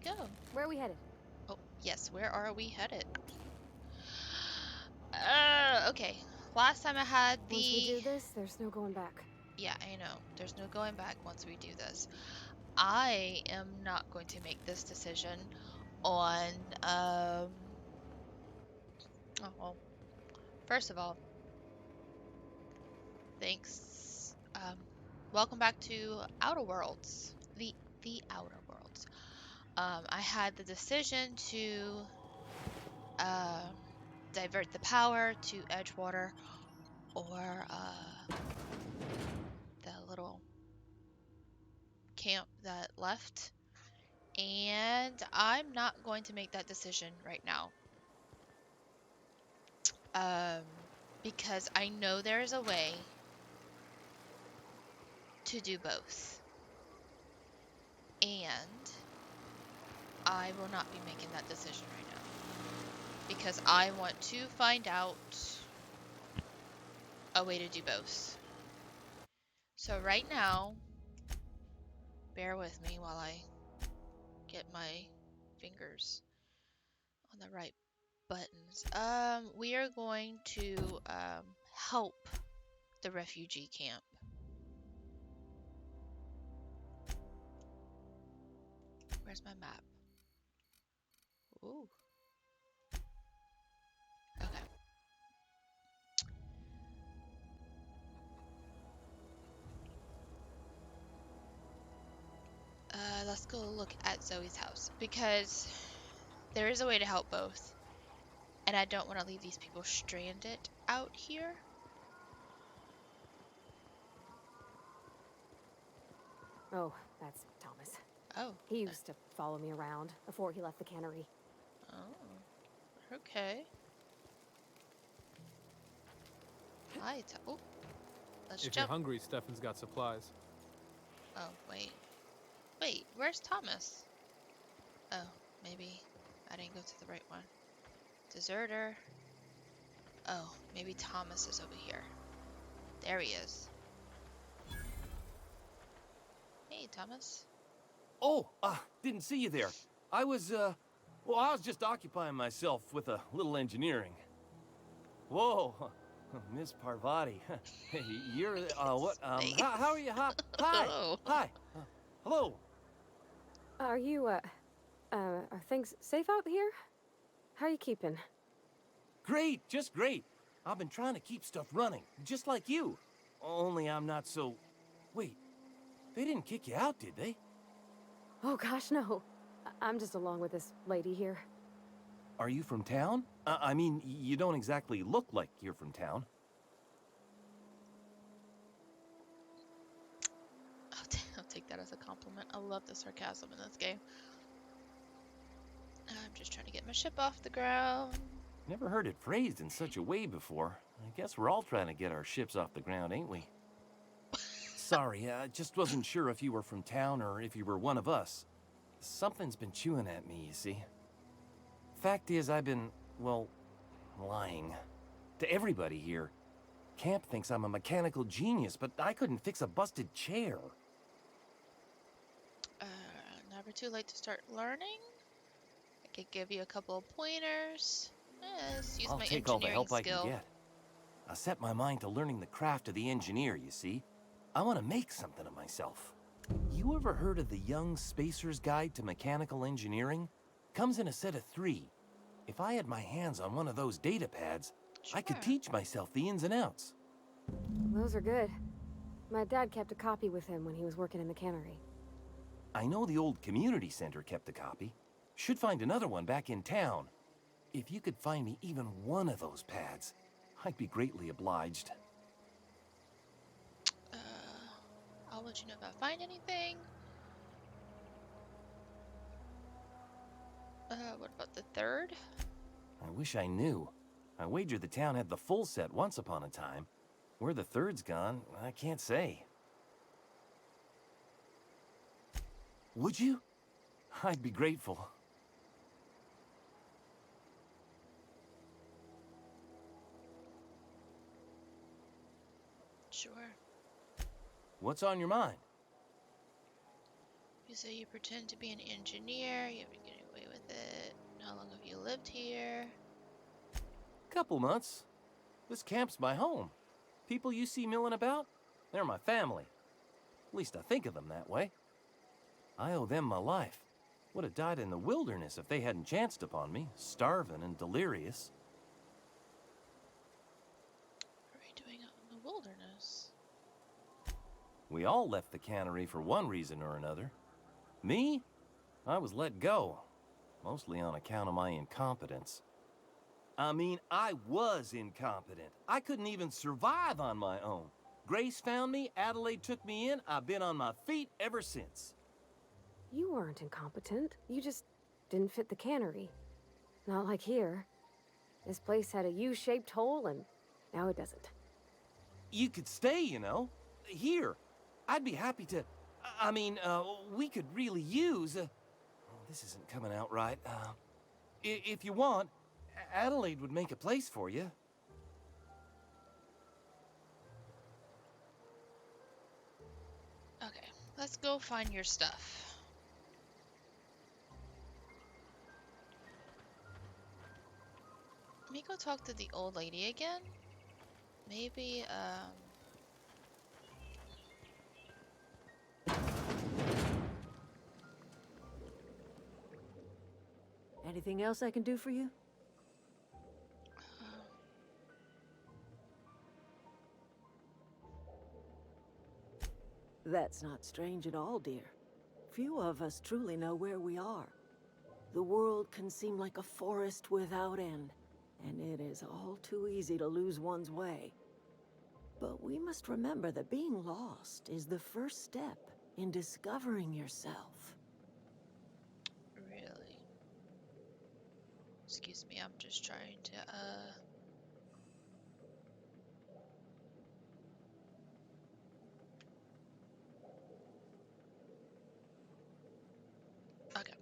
go. Where are we headed? Oh, yes, where are we headed? Okay. Last time I had Once we do this, there's no going back. Yeah, I know. There's no going back once we do this. I am not going to make this decision on, oh, well, first of all, thanks. Welcome back to Outer Worlds. The Outer Worlds. I had the decision to um, divert the power to Edgewater or the little camp that left. And I'm not going to make that decision right now. Um, because I know there is a way to do both. And I will not be making that decision right now. Because I want to find out a way to do both. So right now, bear with me while I get my fingers on the right buttons. We are going to help the refugee camp. Where's my map? Ooh. Okay. Let's go look at Zoe's house because there is a way to help both, and I don't want to leave these people stranded out here. Oh, that's Thomas. Oh. He used to follow me around before he left the cannery. Oh. Okay. Hi. Oh. Let's If jump. you're hungry, Stefan's got supplies. Oh, wait. Wait, where's Thomas? Oh, maybe I didn't go to the right one. Deserter. Oh, maybe Thomas is over here. There he is. Hey, Thomas. Oh, didn't see you there. I was just occupying myself with a little engineering. Whoa, Miss Parvati. Hey, you're, what, how are you? Hi, Oh. hi, hello. Are you, are things safe out here? How are you keeping? Great, just great. I've been trying to keep stuff running, just like you. Only I'm not so... Wait, they didn't kick you out, did they? Oh gosh, no. I'm just along with this lady here. Are you from town? I mean, you don't exactly look like you're from town. I'll take that as a compliment. I love the sarcasm in this game. I'm just trying to get my ship off the ground. Never heard it phrased in such a way before. I guess we're all trying to get our ships off the ground, ain't we? Sorry, I just wasn't sure if you were from town or if you were one of us. Something's been chewing at me, you see. Fact is, I've been, well, lying. To everybody here. Camp thinks I'm a mechanical genius, but I couldn't fix a busted chair. Never too late to start learning. I could give you a couple of pointers. Let's use I'll my take all the engineering help I can skill. get. I set my mind to learning the craft of the engineer, you see. I want to make something of myself. You ever heard of the Young Spacer's Guide to Mechanical Engineering? Comes in a set of 3. If I had my hands on one of those data pads, Sure. I could teach myself the ins and outs. Those are good. My dad kept a copy with him when he was working in the cannery. I know the old community center kept a copy. Should find another one back in town. If you could find me even one of those pads, I'd be greatly obliged. I'll let you know if I find anything. What about the 3rd? I wish I knew. I wager the town had the full set once upon a time. Where the 3rd's gone, I can't say. Would you? I'd be grateful. Sure. What's on your mind? You say you pretend to be an engineer. You've been getting away with it. How long have you lived here? Couple months. This camp's my home. People you see milling about, they're my family. At least I think of them that way. I owe them my life. Would have died in the wilderness if they hadn't chanced upon me, starving and delirious. What are you doing out in the wilderness? We all left the cannery for one reason or another. Me? I was let go, mostly on account of my incompetence. I mean, I was incompetent. I couldn't even survive on my own. Grace found me, Adelaide took me in, I've been on my feet ever since. You weren't incompetent. You just didn't fit the cannery. Not like here. This place had a U-shaped hole, and now it doesn't. You could stay, you know. Here. I'd be happy to... we could really use... oh, this isn't coming out right. If you want, Adelaide would make a place for you. Okay, let's go find your stuff. Let me go talk to the old lady again. Maybe, Anything else I can do for you? That's not strange at all, dear. Few of us truly know where we are. The world can seem like a forest without end, and it is all too easy to lose one's way. But we must remember that being lost is the first step in discovering yourself. really. Excuse me, I'm just trying to, okay.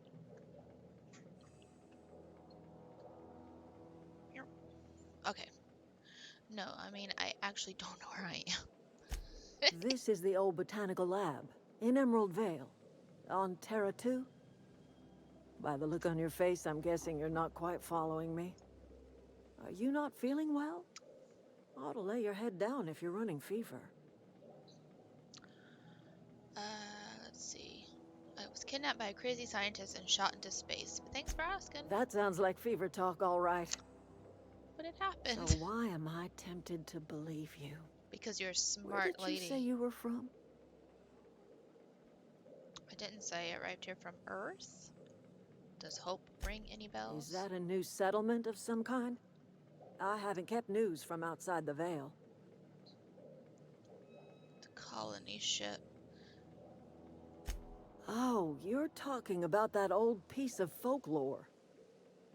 Here. Okay. No, I mean, I actually don't know where I am. This is the old botanical lab, in Emerald Vale, on Terra 2. By the look on your face, I'm guessing you're not quite following me. Are you not feeling well? Ought to lay your head down if you're running fever. Let's see. I was kidnapped by a crazy scientist and shot into space, but thanks for asking. That sounds like fever talk, all right. But it happened. So why am I tempted to believe you? Because you're a Where smart did you lady. say you were from? I didn't say I arrived here from Earth. Does hope ring any bells? Is that a new settlement of some kind? I haven't kept news from outside the Vale. The colony ship. Oh, you're talking about that old piece of folklore.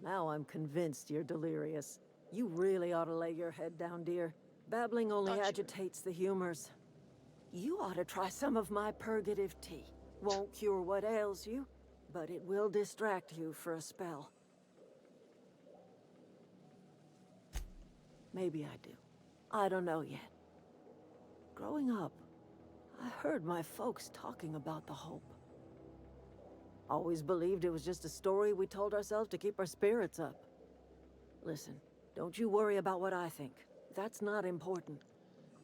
Now I'm convinced you're delirious. You really ought to lay your head down, dear. Babbling only Thought you were- agitates the humors. You ought to try some of my purgative tea. Won't cure what ails you, but it will distract you for a spell. Maybe I do. I don't know yet. Growing up, I heard my folks talking about the hope. Always believed it was just a story we told ourselves to keep our spirits up. Listen, don't you worry about what I think. That's not important.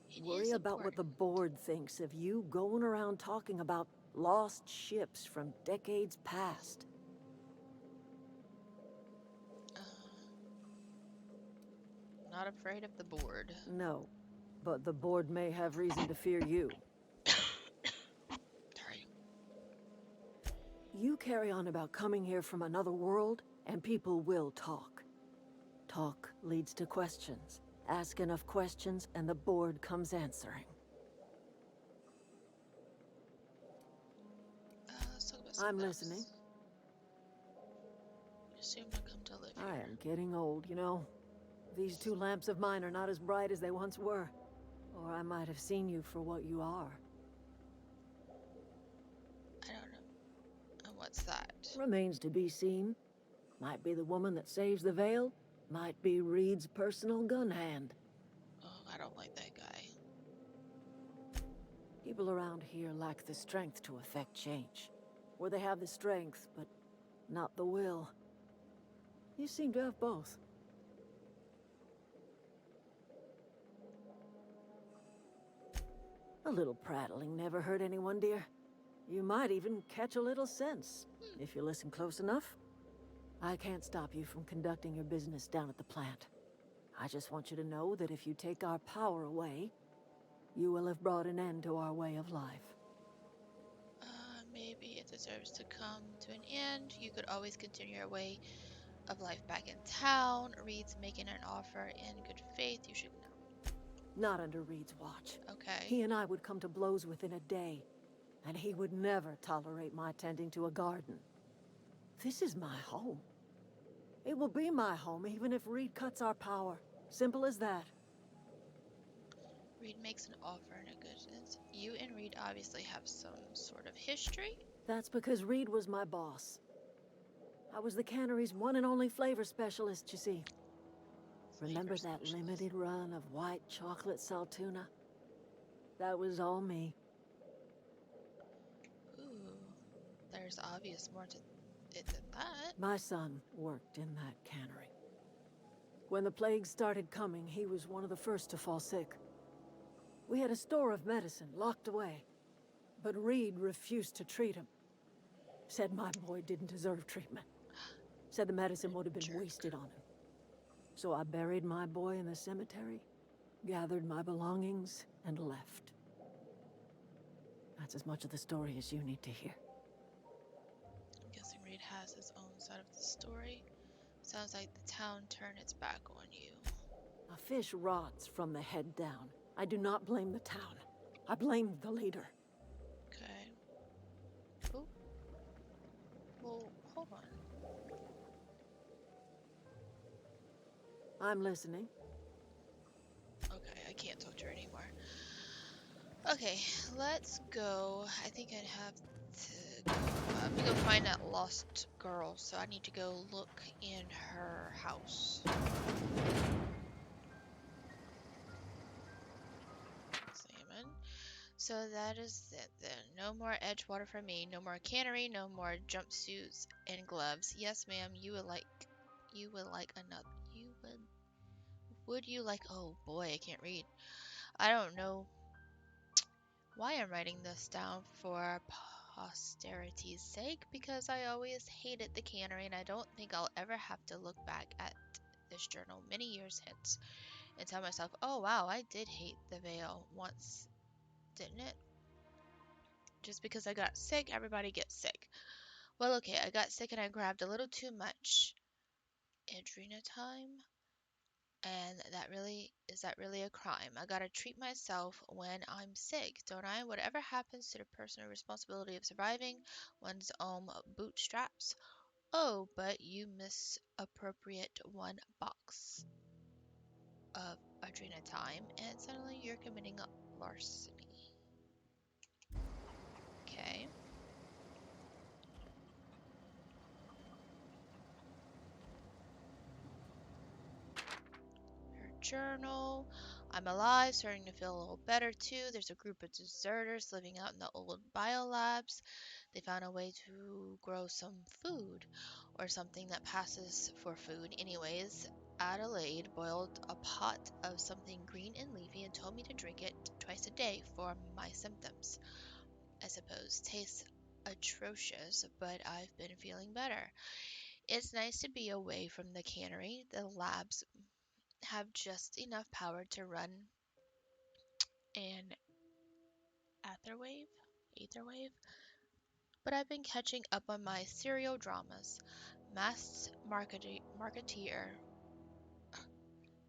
It Worry is about what the important. board thinks of you going around talking about lost ships from decades past. Not afraid of the board. No, but the board may have reason to fear you. Sorry. You carry on about coming here from another world, and people will talk. Talk leads to questions. Ask enough questions, and the board comes answering. Let's talk about I'm something listening. else. You assumed I come to live I here. am getting old, you know. These two lamps of mine are not as bright as they once were. Or I might have seen you for what you are. I don't know. And what's that? Remains to be seen. Might be the woman that saves the Vale. Might be Reed's personal gun hand. Oh, I don't like that guy. People around here lack the strength to effect change. or they have the strength, but not the will. You seem to have both. A little prattling never hurt anyone, dear. You might even catch a little sense, if you listen close enough. I can't stop you from conducting your business down at the plant. I just want you to know that if you take our power away, you will have brought an end to our way of life. Maybe it deserves to come to an end. You could always continue your way of life back in town. Reed's making an offer in good faith. You should know. Not under Reed's watch. Okay. He and I would come to blows within a day, and he would never tolerate my tending to a garden. This is my home. It will be my home even if Reed cuts our power. Simple as that. Reed makes an offer in a good sense. You and Reed obviously have some sort of history. That's because Reed was my boss. I was the cannery's one and only flavor specialist, you see. Remember that limited run of white chocolate saltuna? That was all me. Ooh, there's obvious more to it than that. My son worked in that cannery. When the plague started coming, he was one of the first to fall sick. We had a store of medicine locked away, but Reed refused to treat him. Said my boy didn't deserve treatment. Said the medicine would have been wasted on him. So I buried my boy in the cemetery, gathered my belongings, and left. That's as much of the story as you need to hear. I'm guessing Reed has his own side of the story. Sounds like the town turned its back on you. A fish rots from the head down. I do not blame the town. I blame the leader. Okay. Oh. Well, hold on. I'm listening. Okay, I can't talk to her anymore. Okay, let's go. I think I'd have to go. I have to go find that lost girl, so I need to go look in her house. Examine. So that is it then. No more Edgewater for me. No more cannery. No more jumpsuits and gloves. Yes, ma'am. You would like another. Would you like? Oh boy, I can't read. I don't know why I'm writing this down for posterity's sake, because I always hated the cannery and I don't think I'll ever have to look back at this journal many years hence and tell myself, oh wow, I did hate the veil once, didn't it? Just because I got sick, everybody gets sick. Well, okay, I got sick and I grabbed a little too much Adrena time. And is that really a crime? I gotta treat myself when I'm sick, don't I? Whatever happens to the personal responsibility of surviving one's own bootstraps. Oh, but you misappropriate one box of Adrena time, and suddenly you're committing larceny. Okay. Journal. I'm alive, starting to feel a little better too. There's a group of deserters living out in the old biolabs. They found a way to grow some food, or something that passes for food. Anyways, Adelaide boiled a pot of something green and leafy and told me to drink it twice a day for my symptoms. I suppose tastes atrocious, but I've been feeling better. It's nice to be away from the cannery. The labs have just enough power to run an ether wave. But I've been catching up on my serial dramas. Masked Marketeer.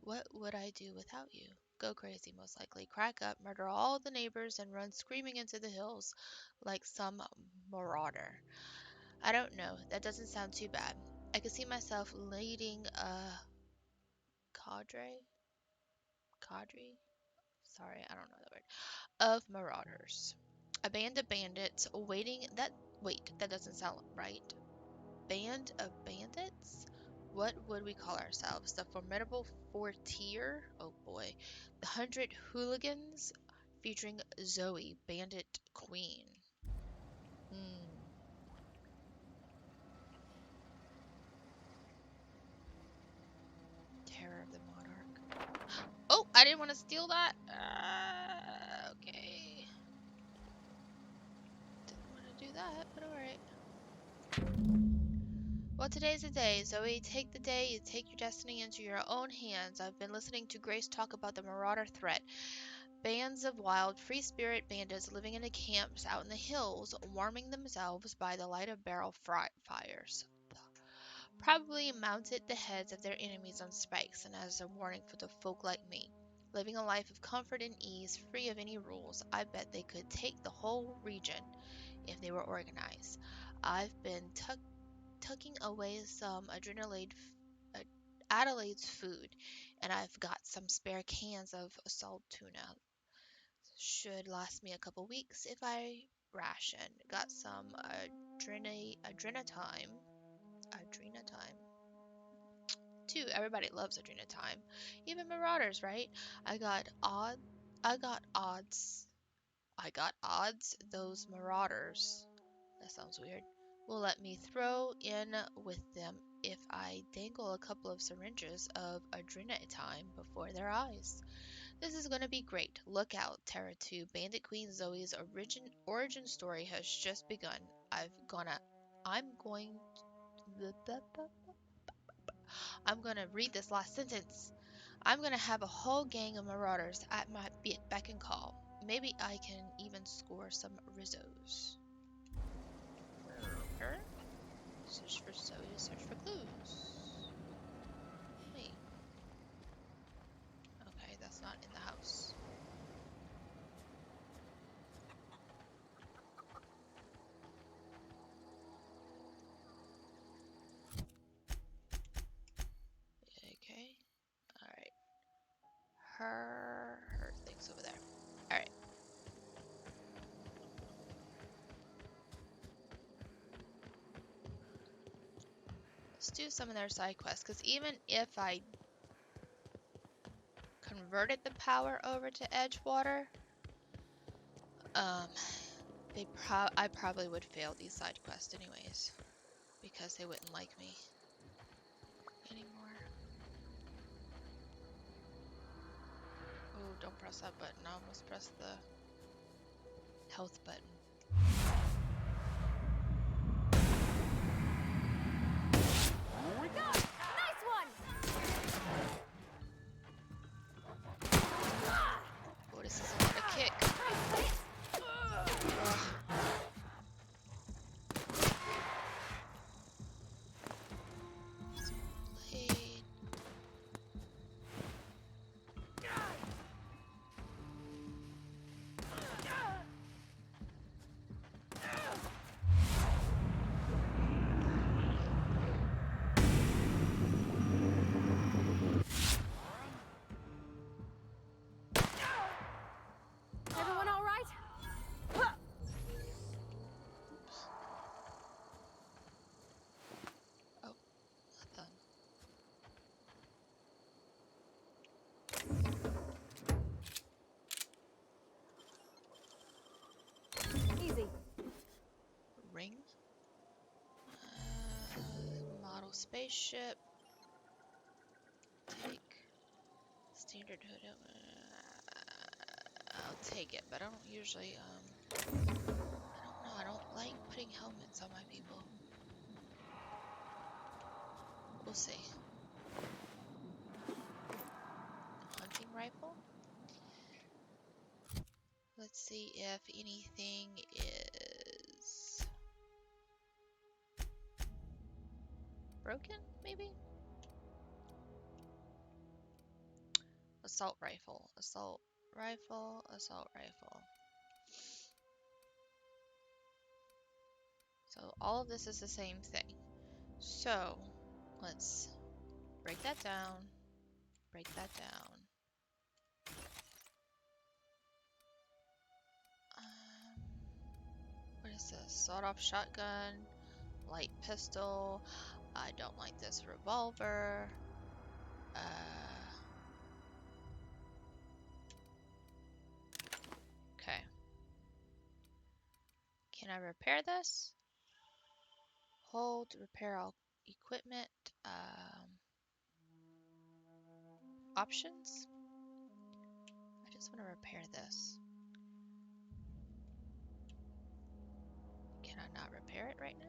What would I do without you? Go crazy, most likely. Crack up, murder all the neighbors, and run screaming into the hills like some marauder. I don't know. That doesn't sound too bad. I could see myself leading a cadre? Cadre? Sorry, I don't know that word. Of marauders. A band of bandits waiting that wait, that doesn't sound right. Band of bandits? What would we call ourselves? The formidable Fortier? Oh boy. The 100 Hooligans featuring Zoe, Bandit Queen. Hmm. want to steal that? Okay. Didn't want to do that, but alright. Well, today's the day. Zoe, take the day. You take your destiny into your own hands. I've been listening to Grace talk about the marauder threat. Bands of wild, free-spirit bandits living in the camps out in the hills, warming themselves by the light of barrel fires. Probably mounted the heads of their enemies on spikes, and as a warning for the folk like me. Living a life of comfort and ease, free of any rules, I bet they could take the whole region if they were organized. I've been tucking away some Adelaide's food, and I've got some spare cans of salt tuna. Should last me a couple weeks if I ration. Got some adrenatime. Adrenatime. Too. Everybody loves adrenatime. Even marauders, right? I got odd. I got odds. I got odds. Those marauders. That sounds weird. Will let me throw in with them if I dangle a couple of syringes of adrenatime before their eyes. This is gonna be great. Look out, Terra 2. Bandit Queen Zoe's origin story has just begun. I'm going I'm gonna read this last sentence. I'm gonna have a whole gang of marauders at my beck and call. Maybe I can even score some Rizzos. Search for Zoe, search for clues. Wait. Okay, that's not in the house. Okay. Alright. Her thing's over there. Alright. Let's do some of their side quests, because even if I converted the power over to Edgewater, I probably would fail these side quests anyways, because they wouldn't like me anymore. Oh, don't press that button. I almost pressed the health button. Nice one! Oh, this is a lot of kick. Ugh. Blade. Everyone all right? Oh, not done. Easy. Ring. Model spaceship. Take. Standard hood. I'll take it, but I don't usually, I don't know, I don't like putting helmets on my people. We'll see. Hunting rifle. Let's see if anything is broken, maybe? Assault rifle, assault rifle, assault rifle. So all of this is the same thing. So let's break that down, break that down. What is this? Sawed-off shotgun, light pistol. I don't like this revolver. Okay. Can I repair this? Hold to repair all equipment. Options. just want to repair this. Can I not repair it right now?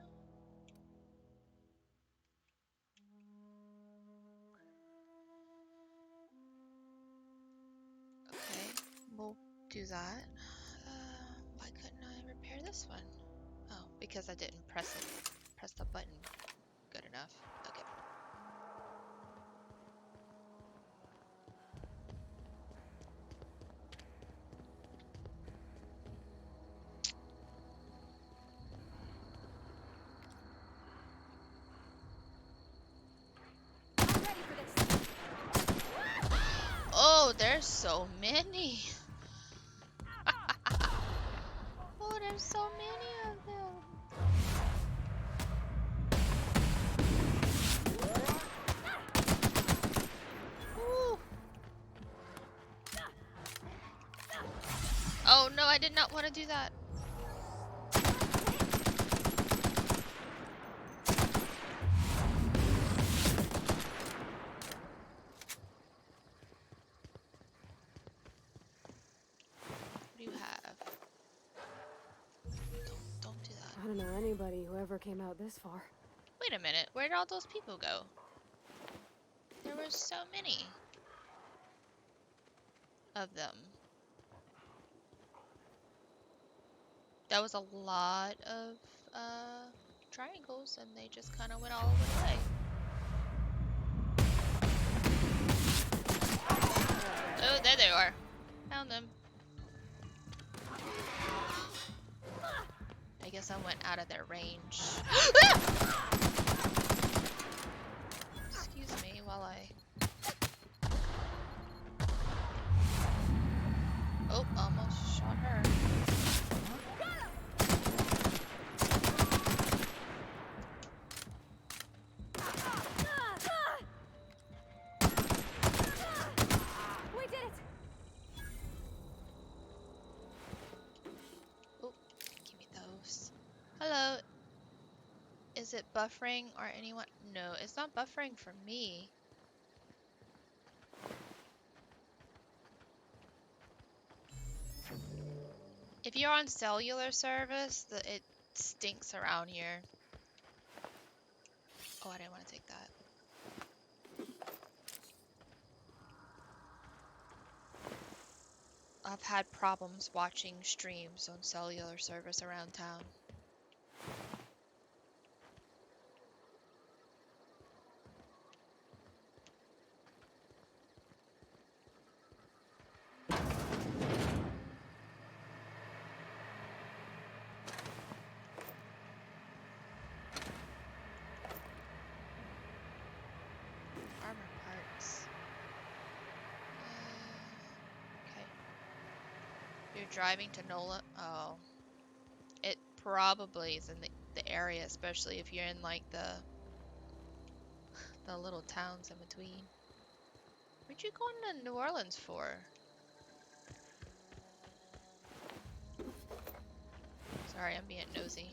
Okay, we'll do that. Why couldn't I repair this one? Oh, because I didn't press the button good enough. Okay. Oh, there's so many. Oh, there's so many of them. Ooh. Oh no, I did not want to do that. What do you have? Don't do that. I don't know anybody who ever came out this far. Wait a minute, where did all those people go? There were so many of them. That was a lot of triangles, and they just kind of went all over the way. Oh, there they are. Found them. I guess I went out of their range. Excuse me while I... Oh, almost shot her. We did it! Oh, give me those. Hello. Is it buffering or anyone? No, it's not buffering for me. If you're on cellular service, it stinks around here. Oh, I didn't want to take that. I've had problems watching streams on cellular service around town. Armor parts. Okay. You're driving to NOLA? Oh. It probably is in the area, especially if you're in like the little towns in between. Where'd you going to New Orleans for? Sorry, I'm being nosy.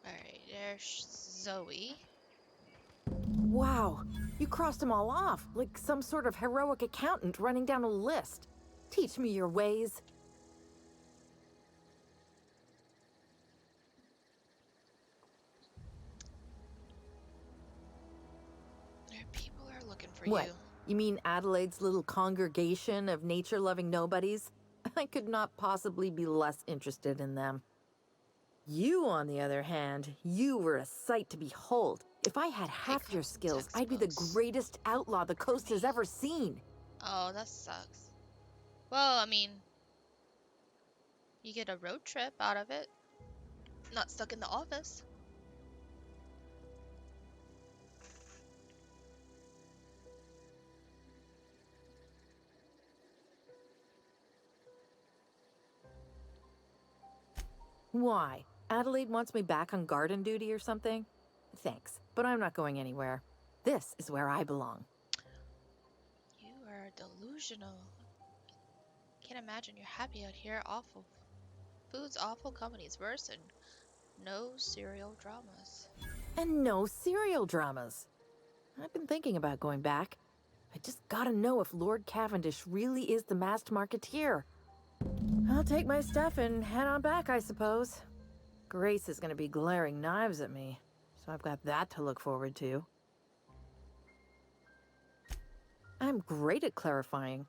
Alright, there's Zoe. Wow, you crossed them all off, like some sort of heroic accountant running down a list. Teach me your ways. People are looking for What? you. You mean Adelaide's little congregation of nature-loving nobodies? I could not possibly be less interested in them. You, on the other hand, you were a sight to behold. If I had half your skills, I'd be the greatest outlaw the coast has ever seen. Oh, that sucks. Well, I mean, you get a road trip out of it. Not stuck in the office. Why? Adelaide wants me back on garden duty or something? Thanks, but I'm not going anywhere. This is where I belong. You are are delusional. Can't imagine you're happy out here. Awful foods, awful companies, worse, and no serial dramas. And no serial dramas. I've been thinking about going back. I just gotta know if Lord Cavendish really is the masked marketeer. I'll take my stuff and head on back, I suppose. Grace is gonna be glaring knives at me, so I've got that to look forward to. I'm great at clarifying.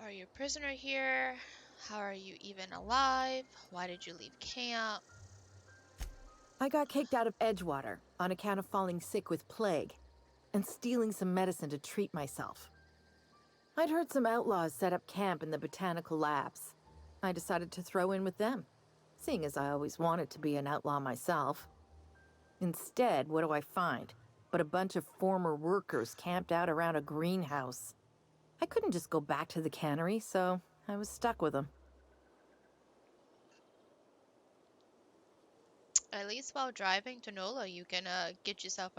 Are you a prisoner here? How are you even alive? Why did you leave camp? I got kicked out of Edgewater on account of falling sick with plague and stealing some medicine to treat myself. I'd heard some outlaws set up camp in the botanical labs. I decided to throw in with them, seeing as I always wanted to be an outlaw myself. Instead, what do I find but a bunch of former workers camped out around a greenhouse? I couldn't just go back to the cannery, so I was stuck with them. At least while driving to Nola, you can get yourself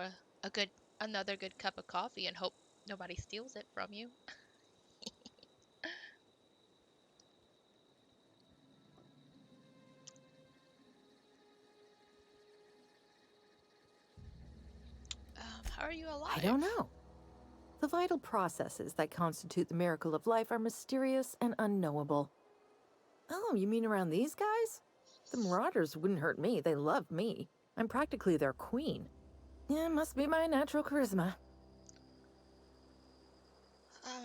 another good cup of coffee and hope nobody steals it from you. How are you alive? I don't know. The vital processes that constitute the miracle of life are mysterious and unknowable. Oh, you mean around these guys? The Marauders wouldn't hurt me. They love me. I'm practically their queen. Yeah, must be my natural charisma. Um,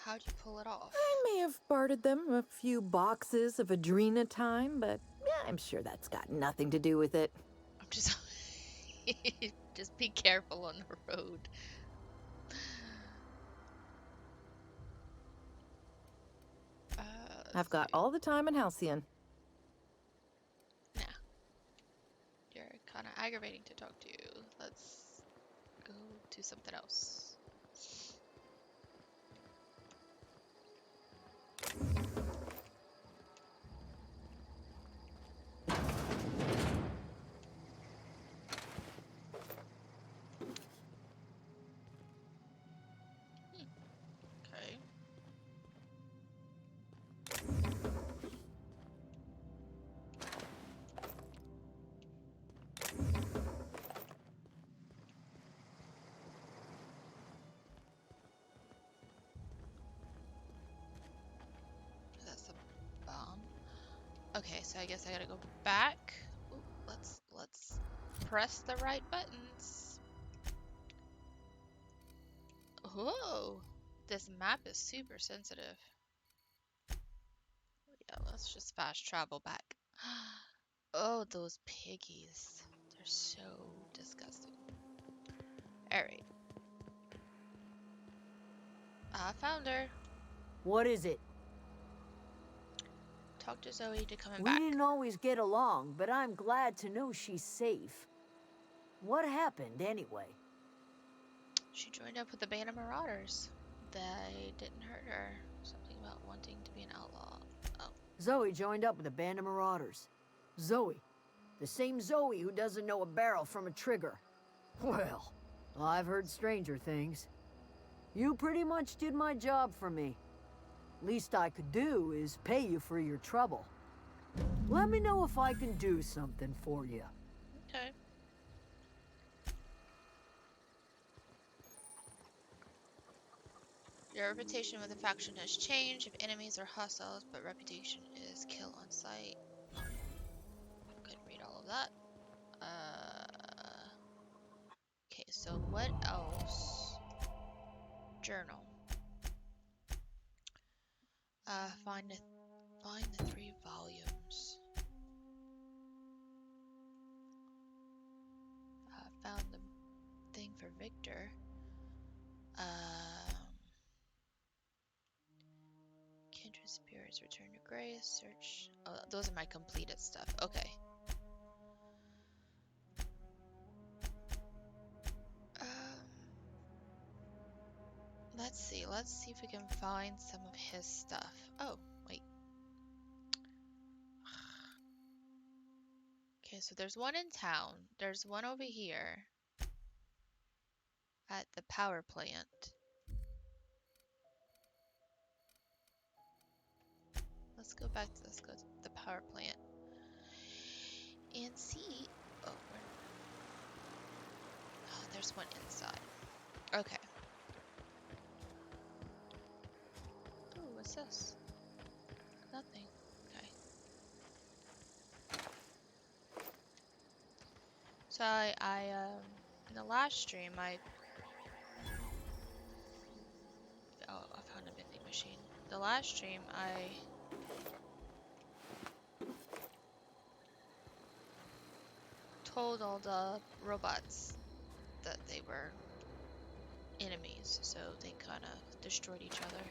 how'd you pull it off? I may have bartered them a few boxes of Adrena time, but yeah, I'm sure that's got nothing to do with it. I'm just just be careful on the road. I've got See. all the time in Halcyon. Nah, you're kind of aggravating to talk to. Let's go to something else. Okay. That's a bomb. Okay, so I guess I gotta go back. Ooh, let's press the right buttons. Whoa, this map is super sensitive. Yeah, let's just fast travel back. Oh, those piggies. They're so disgusting. Alright. I found her. What is it? Talk to Zoe to coming We back. didn't always get along, but I'm glad to know she's safe. What happened, anyway? She joined up with the band of marauders. They didn't hurt her. Something about wanting to be an outlaw. Oh. Zoe joined up with a band of marauders. Zoe. The same Zoe who doesn't know a barrel from a trigger. Well, I've heard stranger things. You pretty much did my job for me. Least I could do is pay you for your trouble. Let me know if I can do something for you. Okay. Your reputation with the faction has changed. If enemies are hostiles, but reputation is kill on sight. Couldn't read all of that. Okay, so what else? Journal. Find the 3 volumes. Found the thing for Victor. Kindred spirits return to grace. Search. Oh, those are my completed stuff. Okay. Let's see. Let's see if we can find some of his stuff. Oh, wait. Okay, so there's one in town. There's one over here. at the power plant. Let's go to the power plant and see. Oh, oh, there's one inside. Okay. Oh, what's this? Nothing. Okay. So in the last stream, I found a vending machine. The last stream, I told all the robots that they were enemies, so they kind of destroyed each other.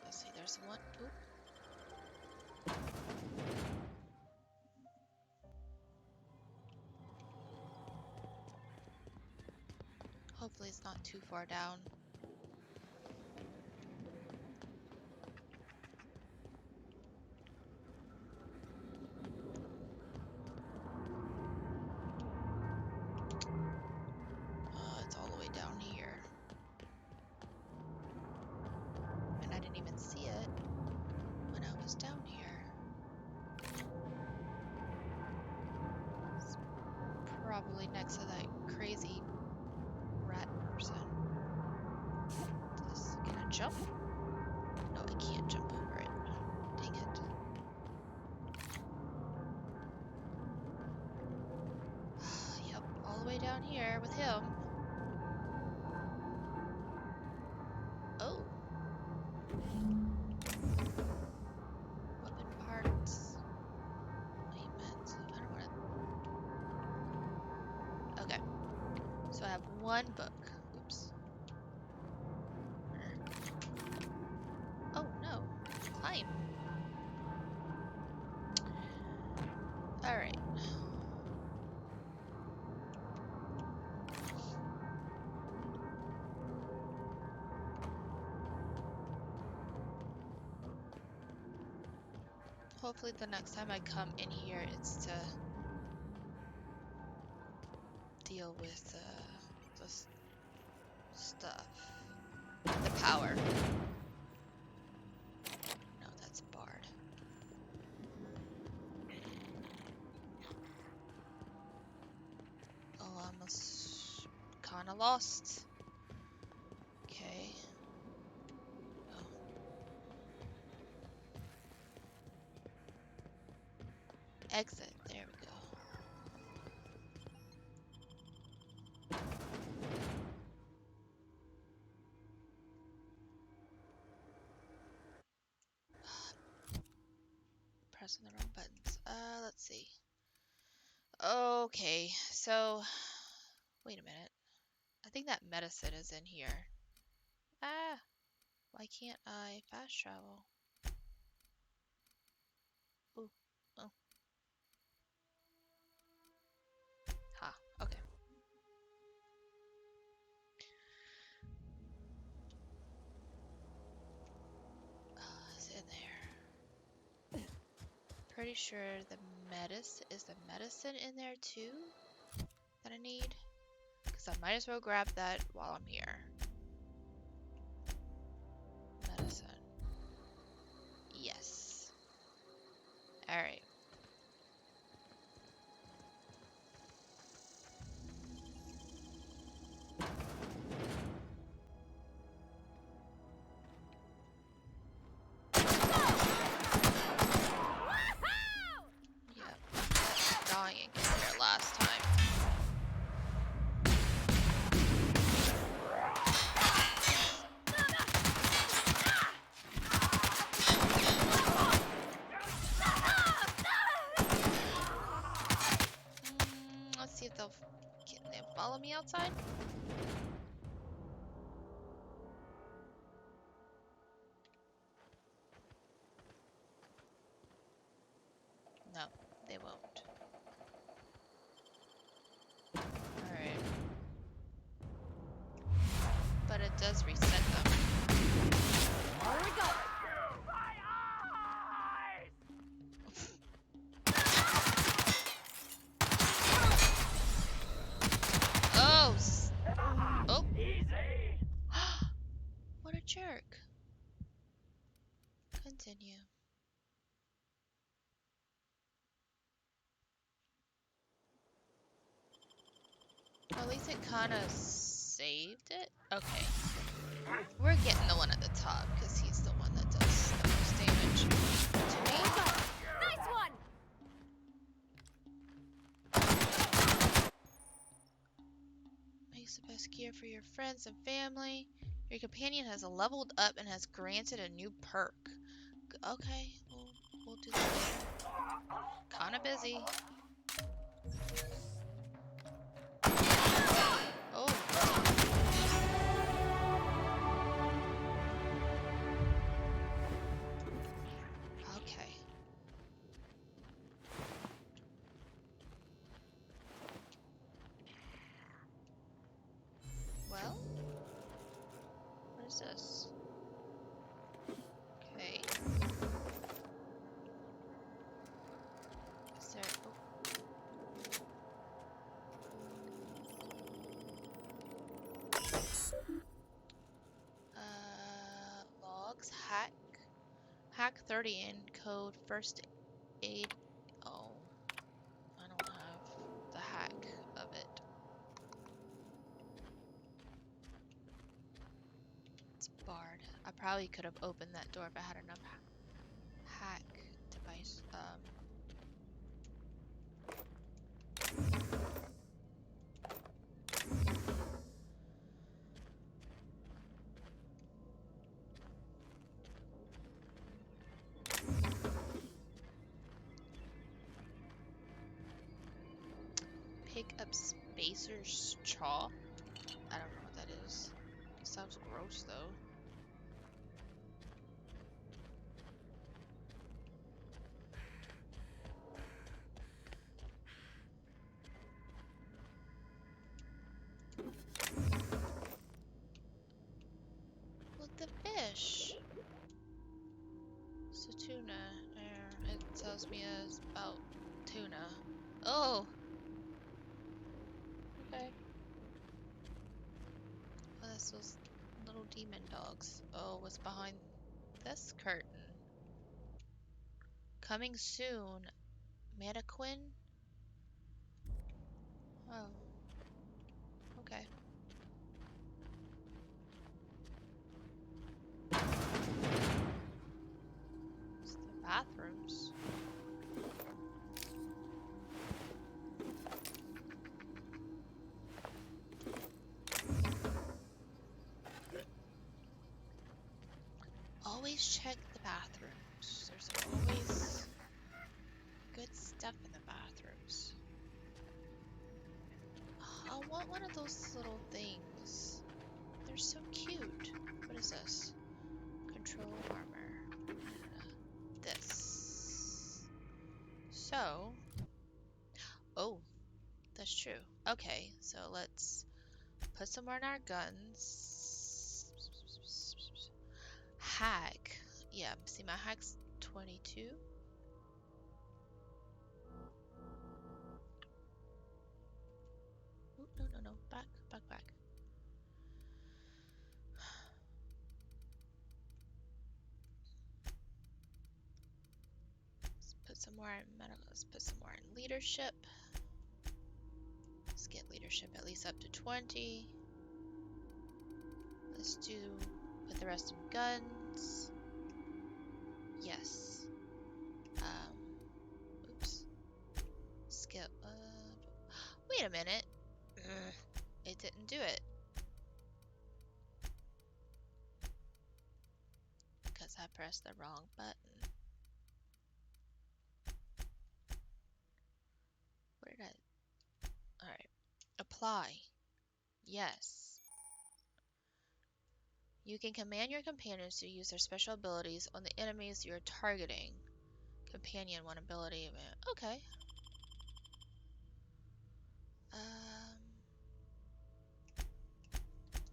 Let's see, there's one. Oop. Hopefully it's not too far down. It's all the way down here. And I didn't even see it when I was down here. It's probably next to that crazy rat person. Can I jump? No, I can't jump over it. Dang it. Yep, all the way down here with him. Oh. Weapon parts. Payment. I don't want to. Okay. So I have one book. Oops. Oh no. Climb. Alright. Hopefully the next time I come in here, it's to deal with this stuff. The power. No, that's barred. Oh, I almost kinda lost. Okay. Oh. Exit. There we go. Pressing the wrong buttons. Let's see. Okay, so wait a minute. I think that medicine is in here. Ah, why can't I fast travel? Ooh, oh. Ha, okay. It's in there. Pretty sure the medicine in there too that I need? Because I might as well grab that while I'm here. Medicine. Yes. Alright. Yep. Dying in here last time. Let's see if can they follow me outside? No, they won't. Alright. But it does reset them. Here we go. Continue. At least it kind of saved it. Okay. We're getting the one at the top because he's the one that does the most damage to me. Nice one! Makes the best gear for your friends and family. Your companion has leveled up and has granted a new perk. Okay, we'll do that later. Kinda busy. Oh. Okay. Well, what is this? Okay. Is there... Logs, hack 30 in code first aid. Oh, I don't have the hack of it. It's barred. I probably could have opened that door if I had enough hack device. Pick up Spacer's Chaw. I don't know what that is. It sounds gross though. Look, the fish. So tuna. It tells me about tuna. Oh. Okay. Oh, that's those little demon dogs. Oh, what's behind this curtain? Coming soon. Mannequin? Oh. Okay. It's the bathrooms. Always check the bathrooms. There's always good stuff in the bathrooms. I want one of those little things. They're so cute. What is this? Control armor. This. So. Oh, that's true. Okay, so let's put some more in our guns. Hack. Yeah, see, my hack's 22. Ooh, no. Back. Let's put some more in medical. Let's put some more in leadership. Let's get leadership at least up to 20. Let's do put the rest in guns. Yes. Oops. Skill. Wait a minute. It didn't do it. Because I pressed the wrong button. Where did I? Alright. Apply. Yes. You can command your companions to use their special abilities on the enemies you're targeting. Companion one ability. Okay.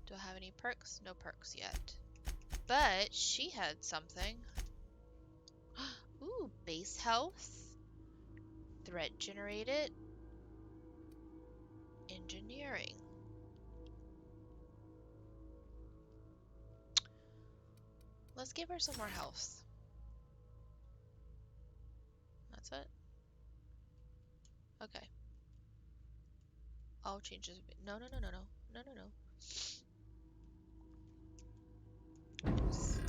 Do I have any perks? No perks yet. But she had something. Ooh, base health. Threat generated. Engineering. Let's give her some more health. That's it? Okay. All changes. No, no, no, no, no. No, no, no. Yes.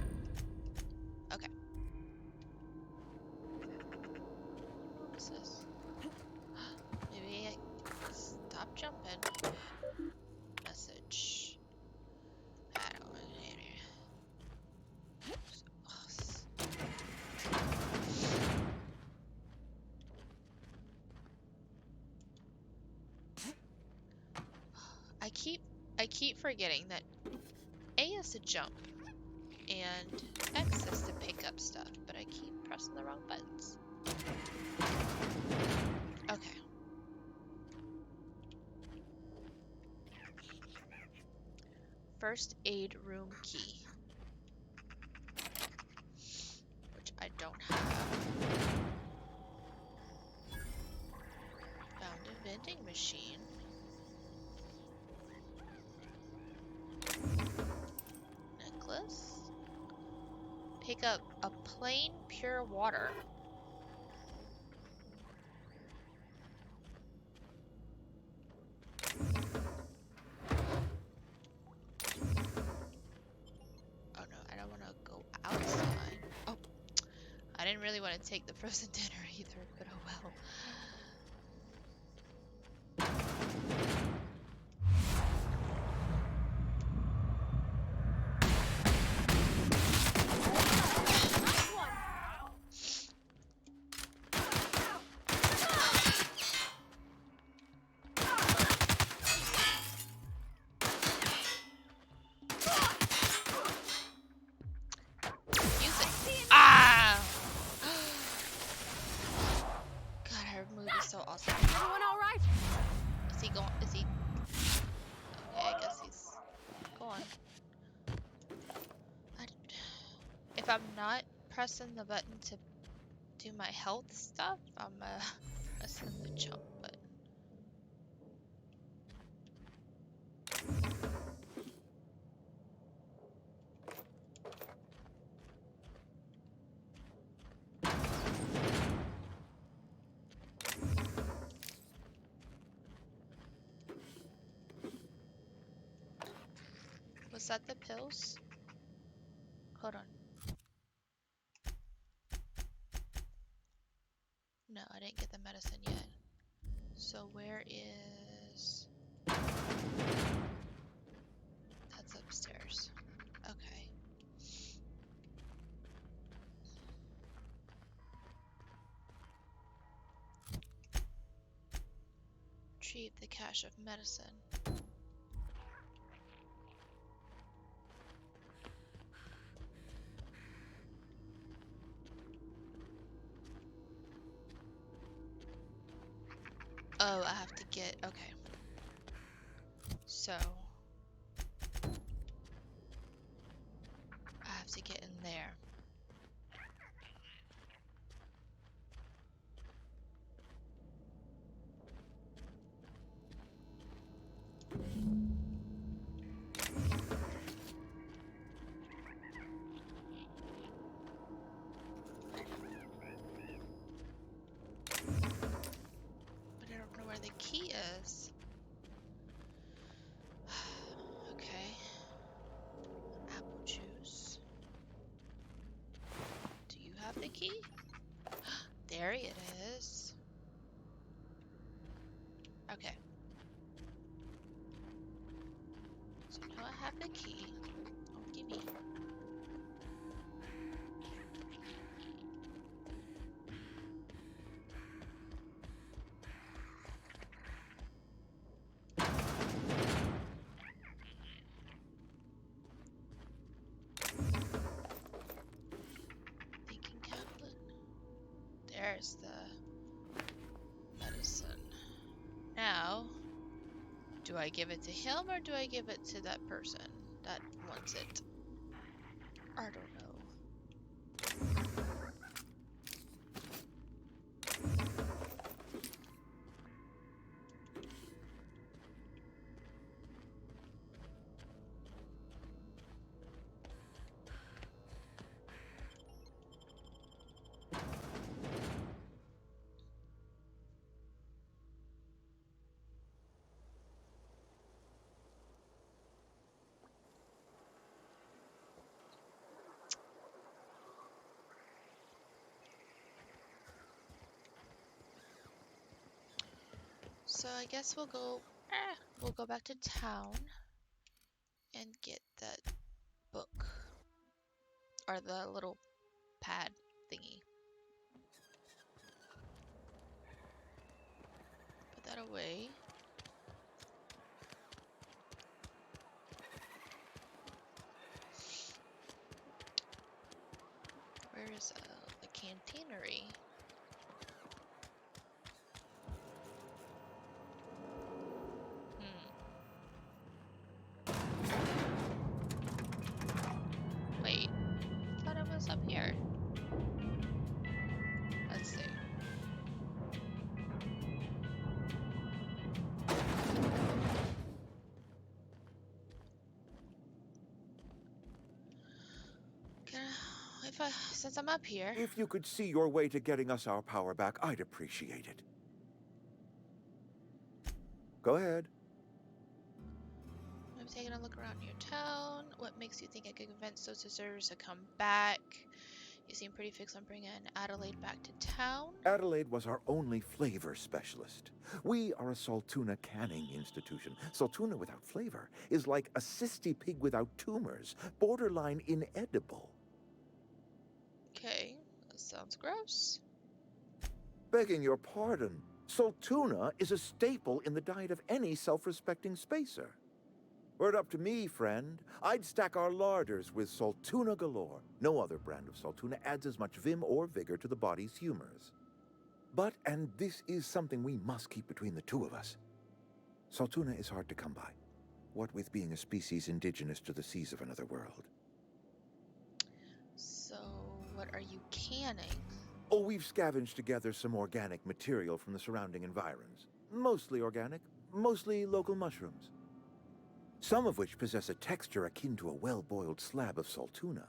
Okay. What was this? Maybe I stop jumping. Message. I don't want to hear it. I keep forgetting that A is to jump and X is to pick up stuff, but I keep pressing the wrong buttons. Okay. First aid room key, which I don't have. Found a vending machine. Necklace. Pick up a plain pure water. Oh no, I don't want to go outside. Oh, I didn't really want to take the frozen dinner either, but oh well. Ah! God, her move is so awesome. Everyone all right? Is he going? Is he? Okay, I guess he's. Go on. If I'm not pressing the button to do my health stuff, I'm pressing the jump button. Was that the pills? Hold on. No, I didn't get the medicine yet. So where is... That's upstairs. Okay. Retrieve the cache of medicine. Oh, I have to get... Okay. So... I have to get in there. But I don't know where the key is. Okay. Apple juice. Do you have the key? There it is. Okay. So now I have the key. Oh, gimme. Thinking tablet. There's the medicine. Now, do I give it to him or do I give it to that person that wants it? I don't know. So I guess we'll go back to town and get that book or the little pad thingy. Put that away. Where is the canteenery? Wait, I thought it was up here. Let's see. Since I'm up here, If you could see your way to getting us our power back, I'd appreciate it. Go ahead. I'm taking a look around your town. What makes you think I could convince those deserters to come back? You seem pretty fixed on bringing Adelaide back to town. Adelaide was our only flavor specialist. We are a Saltuna canning institution. Saltuna without flavor is like a cysty pig without tumors, borderline inedible. Okay, that sounds gross. Begging your pardon, Saltuna is a staple in the diet of any self-respecting spacer. Were it up to me, friend, I'd stack our larders with Saltuna galore. No other brand of Saltuna adds as much vim or vigor to the body's humors. But, and this is something we must keep between the two of us, Saltuna is hard to come by, what with being a species indigenous to the seas of another world. So, what are you canning? Oh, we've scavenged together some organic material from the surrounding environs. Mostly organic, mostly local mushrooms. Some of which possess a texture akin to a well-boiled slab of Saltuna.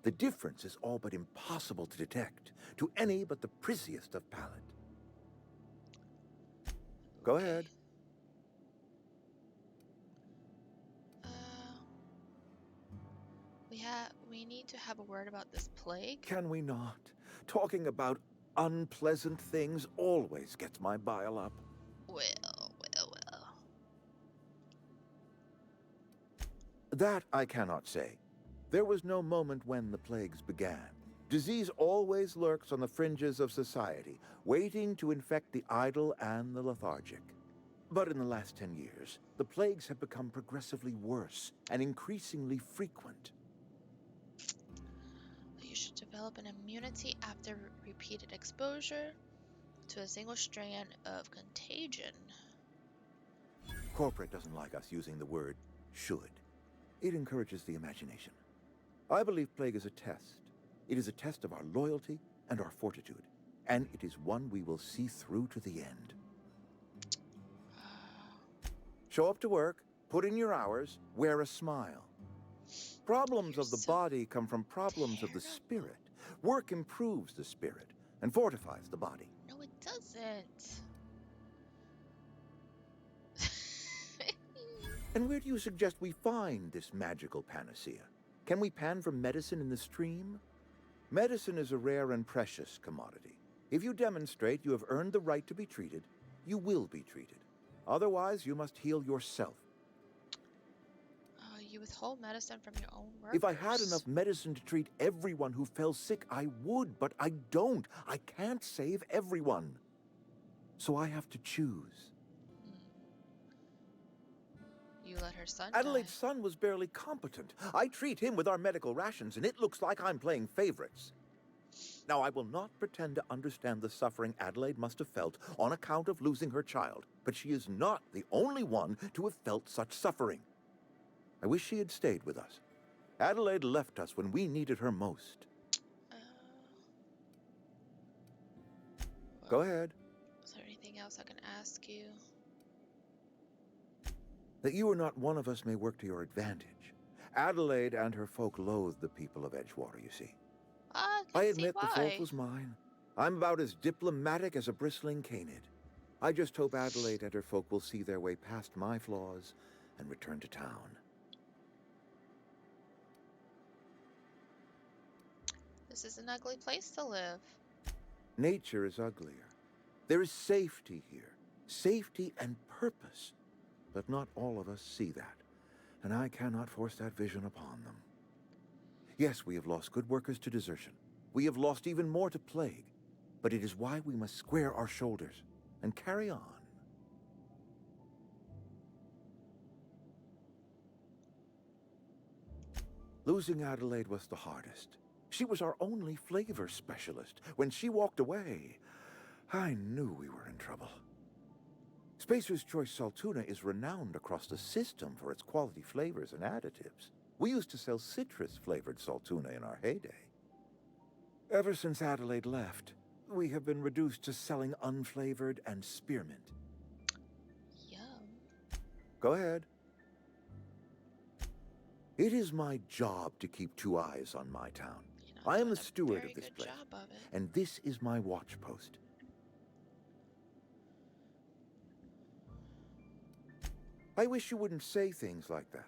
The difference is all but impossible to detect to any but the prissiest of palate. Go ahead. We need to have a word about this plague. Can we not? Talking about unpleasant things always gets my bile up. Well. That I cannot say. There was no moment when the plagues began. Disease always lurks on the fringes of society, waiting to infect the idle and the lethargic. But in the last 10 years, the plagues have become progressively worse and increasingly frequent. You should develop an immunity after repeated exposure to a single strand of contagion. Corporate doesn't like us using the word should. It encourages the imagination. I believe plague is a test. It is a test of our loyalty and our fortitude, and it is one we will see through to the end. Show up to work, put in your hours, wear a smile. Problems You're of the so body come from problems of the terrible. spirit. Work improves the spirit and fortifies the body. No, it doesn't. And where do you suggest we find this magical panacea? Can we pan for medicine in the stream? Medicine is a rare and precious commodity. If you demonstrate you have earned the right to be treated, you will be treated. Otherwise, you must heal yourself. You withhold medicine from your own workers. If I had enough medicine to treat everyone who fell sick, I would, but I don't. I can't save everyone. So I have to choose. You let her son Adelaide's die. son was barely competent. I treat him with our medical rations, and it looks like I'm playing favorites. Now, I will not pretend to understand the suffering Adelaide must have felt on account of losing her child, but she is not the only one to have felt such suffering. I wish she had stayed with us. Adelaide left us when we needed her most. Go ahead. Is there anything else I can ask you? That you are not one of us may work to your advantage. Adelaide and her folk loathe the people of Edgewater, you see. I admit the fault was mine. I'm about as diplomatic as a bristling canid. I just hope Adelaide and her folk will see their way past my flaws and return to town. This is an ugly place to live. Nature is uglier. There is safety here. Safety and purpose. But not all of us see that, and I cannot force that vision upon them. Yes, we have lost good workers to desertion. We have lost even more to plague. But it is why we must square our shoulders and carry on. Losing Adelaide was the hardest. She was our only flavor specialist. When she walked away, I knew we were in trouble. Spacer's Choice Saltuna is renowned across the system for its quality flavors and additives. We used to sell citrus-flavored Saltuna in our heyday. Ever since Adelaide left, we have been reduced to selling unflavored and spearmint. Yum. Go ahead. It is my job to keep 2 eyes on my town. You're not I am doing the a steward very of this good place, job of it. and this is my watch post. I wish you wouldn't say things like that.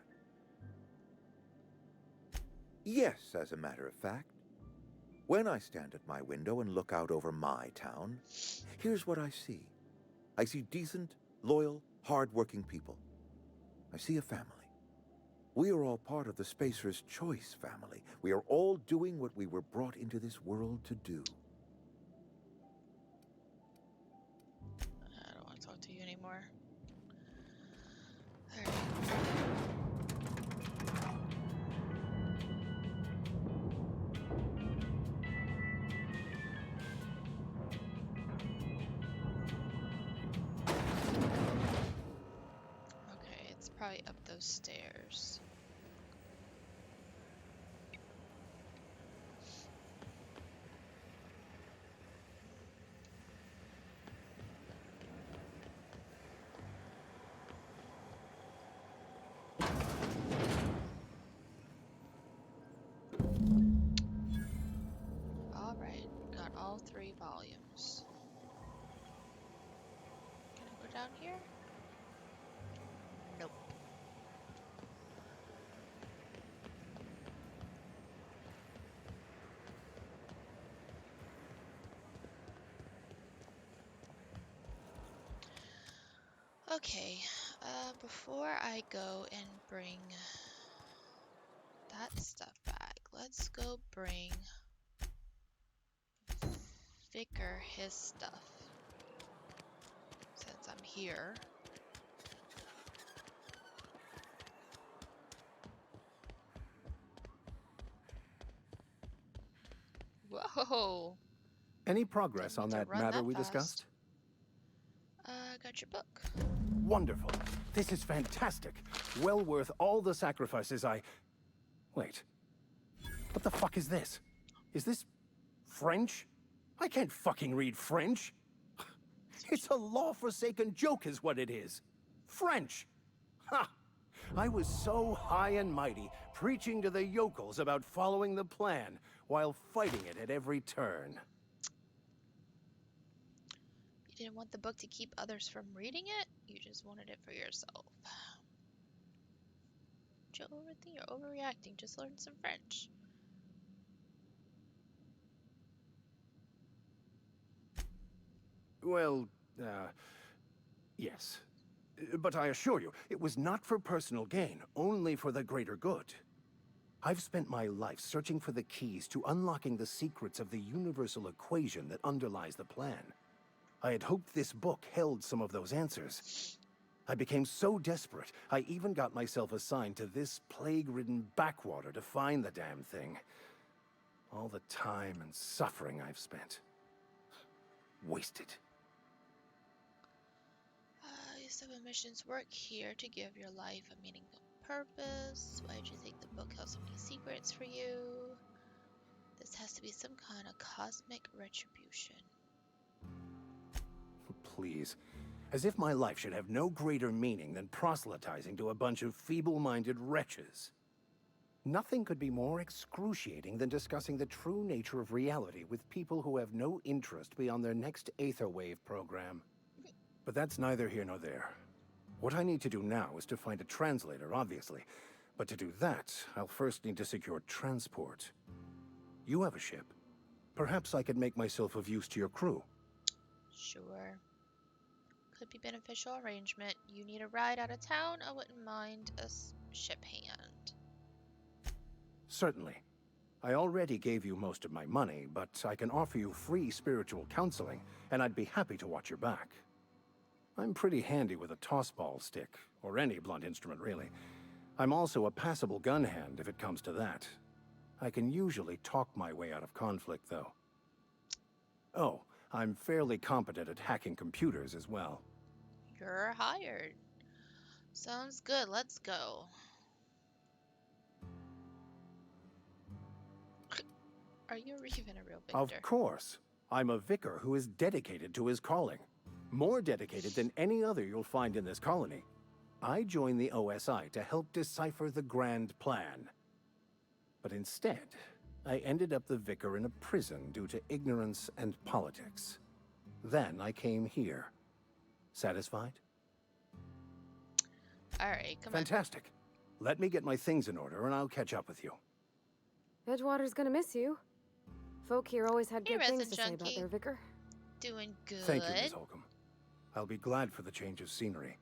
Yes, as a matter of fact. When I stand at my window and look out over my town, here's what I see. I see decent, loyal, hard-working people. I see a family. We are all part of the Spacer's Choice family. We are all doing what we were brought into this world to do. I don't want to talk to you anymore. Alright. Okay, it's probably up those stairs. Alright, got all 3 volumes. Can I go down here? Nope. Okay, before I go and bring that stuff back, let's go bring Vicar his stuff. Since I'm here. Whoa! Any progress Didn't on mean to that run matter that we fast. discussed? Got your book. Wonderful. This is fantastic. Well worth all the sacrifices I... Wait. What the fuck is this? Is this French? I can't fucking read French. It's a law-forsaken joke is what it is. French. Ha! I was so high and mighty, preaching to the yokels about following the plan, while fighting it at every turn. You didn't want the book to keep others from reading it? You just wanted it for yourself. Don't you overthink? You're overreacting. Just learn some French. Well, yes. But I assure you, it was not for personal gain, only for the greater good. I've spent my life searching for the keys to unlocking the secrets of the universal equation that underlies the plan. I had hoped this book held some of those answers. I became so desperate, I even got myself assigned to this plague-ridden backwater to find the damn thing. All the time and suffering I've spent. Wasted. Some missions work here to give your life a meaningful purpose. Why did you think the book held so many secrets for you? This has to be some kind of cosmic retribution. Please. As if my life should have no greater meaning than proselytizing to a bunch of feeble-minded wretches. Nothing could be more excruciating than discussing the true nature of reality with people who have no interest beyond their next Aetherwave program. But that's neither here nor there. What I need to do now is to find a translator, obviously. But to do that, I'll first need to secure transport. You have a ship. Perhaps I could make myself of use to your crew. Sure. Could be beneficial arrangement. You need a ride out of town? I wouldn't mind a ship hand. Certainly. I already gave you most of my money, but I can offer you free spiritual counseling, and I'd be happy to watch your back. I'm pretty handy with a tossball stick, or any blunt instrument, really. I'm also a passable gun hand, if it comes to that. I can usually talk my way out of conflict, though. Oh, I'm fairly competent at hacking computers as well. You're hired. Sounds good. Let's go. Are you even a real Of victor? course. I'm a vicar who is dedicated to his calling. More dedicated than any other you'll find in this colony. I joined the OSI to help decipher the grand plan. But instead, I ended up the vicar in a prison due to ignorance and politics. Then I came here. Satisfied? Alright, come on. Fantastic. Let me get my things in order and I'll catch up with you. Edgewater's gonna miss you. Folk here always had Hey, good things resin to say about junkie. their vicar. Doing good. Thank you, Miss Holcomb. I'll be glad for the change of scenery,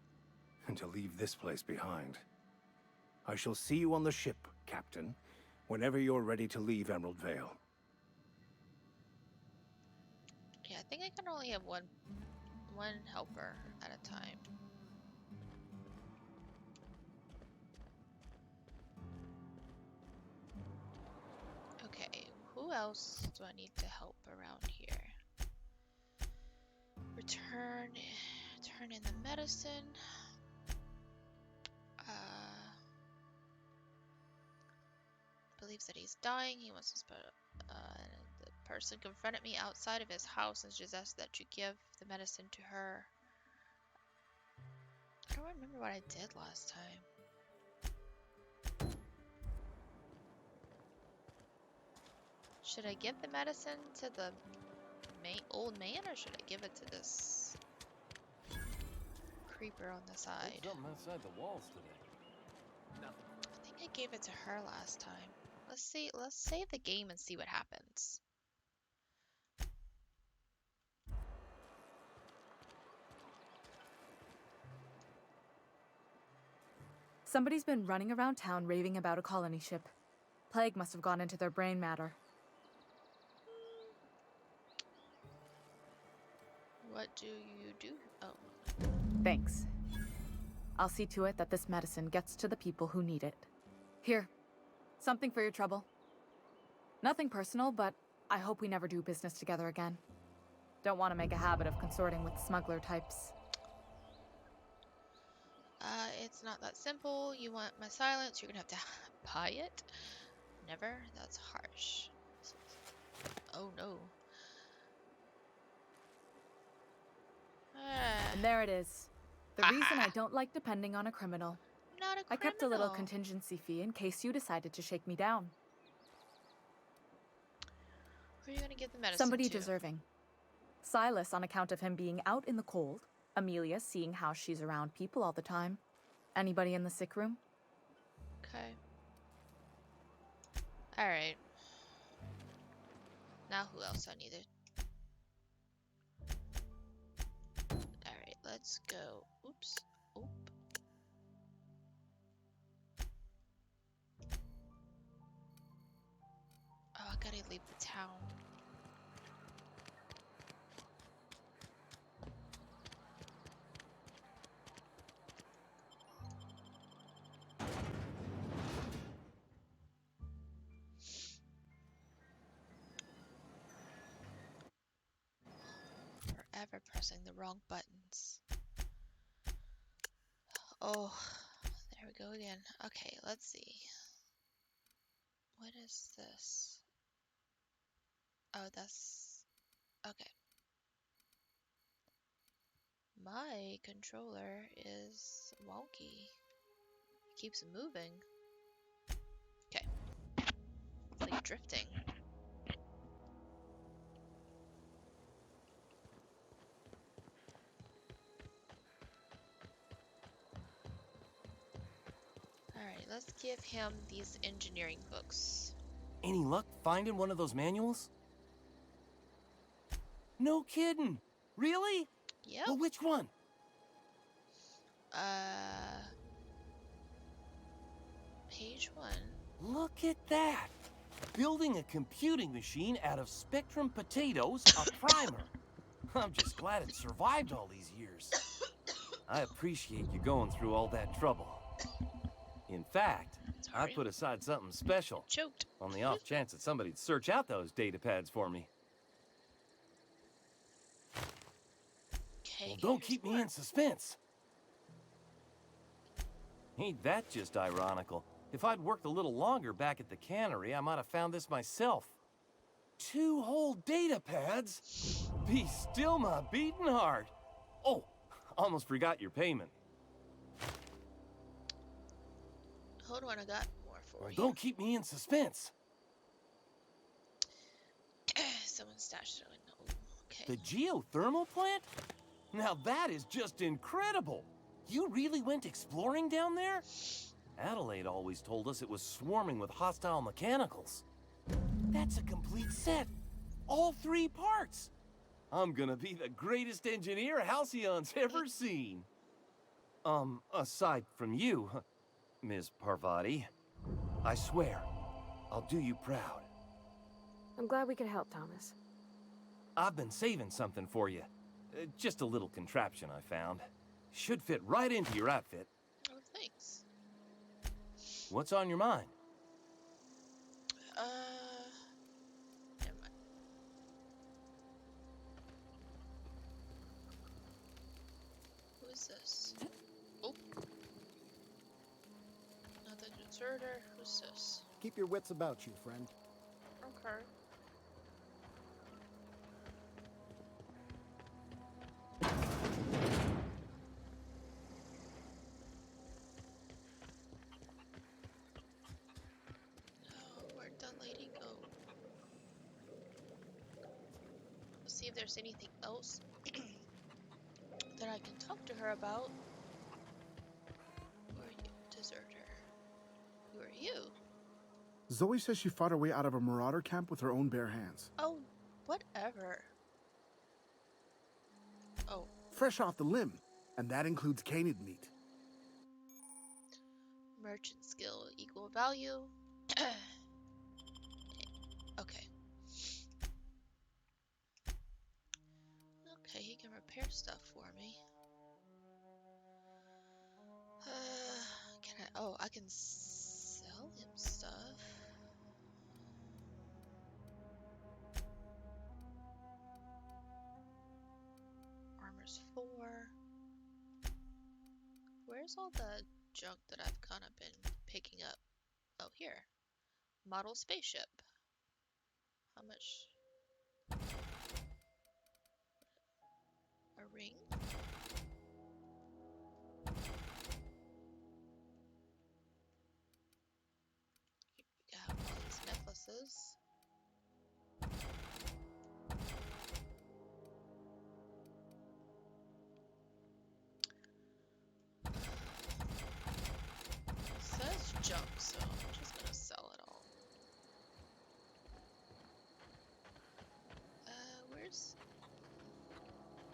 and to leave this place behind. I shall see you on the ship, Captain, whenever you're ready to leave Emerald Vale. Yeah, I think I can only have one helper at a time. Okay, who else do I need to help around here? Turn in the medicine. Believes that he's dying. He wants to the person confronted me outside of his house and suggests that you give the medicine to her. I don't remember what I did last time. Should I give the medicine to the old man, or should I give it to this creeper on the side? Something outside the walls today. Nothing. I think I gave it to her last time. Let's see. Let's save the game and see what happens. Somebody's been running around town raving about a colony ship. Plague must have gone into their brain matter. What do you do? Oh. Thanks. I'll see to it that this medicine gets to the people who need it. Here, something for your trouble. Nothing personal, but I hope we never do business together again. Don't want to make a habit of consorting with smuggler types. It's not that simple. You want my silence, you're gonna have to buy it. Never? That's harsh. Oh no. And there it is. The reason I don't like depending on a criminal. Not a criminal. I kept a little contingency fee in case you decided to shake me down. Who are you gonna give the medicine Somebody to? deserving. Silas on account of him being out in the cold. Amelia seeing how she's around people all the time. Anybody in the sick room? Okay. Alright. Now who else I needed? Alright, let's go. Oops. Oop. Oh, I gotta leave the town. Forever pressing the wrong buttons. Oh, there we go again. Okay, let's see. What is this? Oh, that's... okay. My controller is wonky. It keeps moving. Okay. It's like drifting. Alright, let's give him these engineering books. Any luck finding one of those manuals? No kidding. Really? Yep. Well, which one? Page 1. Look at that! Building a computing machine out of Spectrum potatoes, a primer. I'm just glad it survived all these years. I appreciate you going through all that trouble. In fact, I Sorry, put aside something special choked. on the off chance that somebody'd search out those data pads for me. Okay, Well, don't here's keep me more. in suspense. Ain't that just ironical? If I'd worked a little longer back at the cannery, I might have found this myself. 2 whole data pads? Be still my beating heart. Oh, almost forgot your payment. Hold on, I got more for Well, you. don't keep me in suspense. Someone stashed it. No. Okay. The geothermal plant? Now that is just incredible. You really went exploring down there? Adelaide always told us it was swarming with hostile mechanicals. That's a complete set. All 3 parts. I'm gonna be the greatest engineer Halcyon's ever seen. Aside from you, Ms. Parvati, I swear, I'll do you proud. I'm glad we could help, Thomas. I've been saving something for you. Just a little contraption I found. Should fit right into your outfit. Oh, thanks. What's on your mind? Never mind. Who is this? Oh. Another deserter. Who's this? Keep your wits about you, friend. Okay. Oh, where'd that lady go? Let's see if there's anything else that I can talk to her about. Who are you, deserter? Who are you? Zoe says she fought her way out of a marauder camp with her own bare hands. Oh, whatever. Oh, Fresh off the limb, and that includes canid meat. merchant skill equal value. Okay. Okay, he can repair stuff for me. Can I? Oh, I can sell him stuff. Armor's 4. Where's all the junk that I've kind of been picking up? Oh, here. Model spaceship. How much? A ring? We got all these necklaces. It says junk, so I'm just gonna sell it all.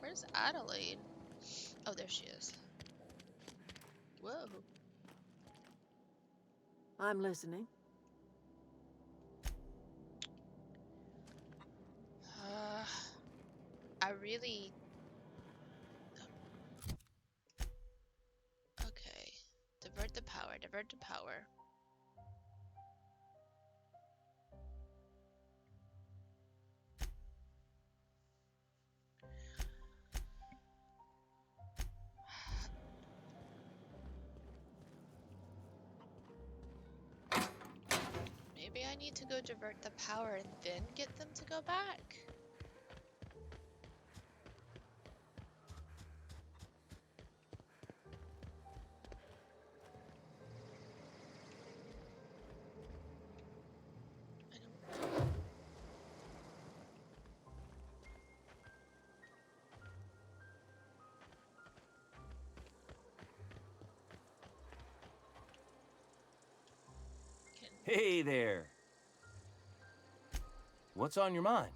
Where's Adelaide? Oh, there she is. Whoa. I'm listening. I really... Okay. Divert the power, divert the power. Maybe I need to go divert the power and then get them to go back. I don't know. Hey there. What's on your mind?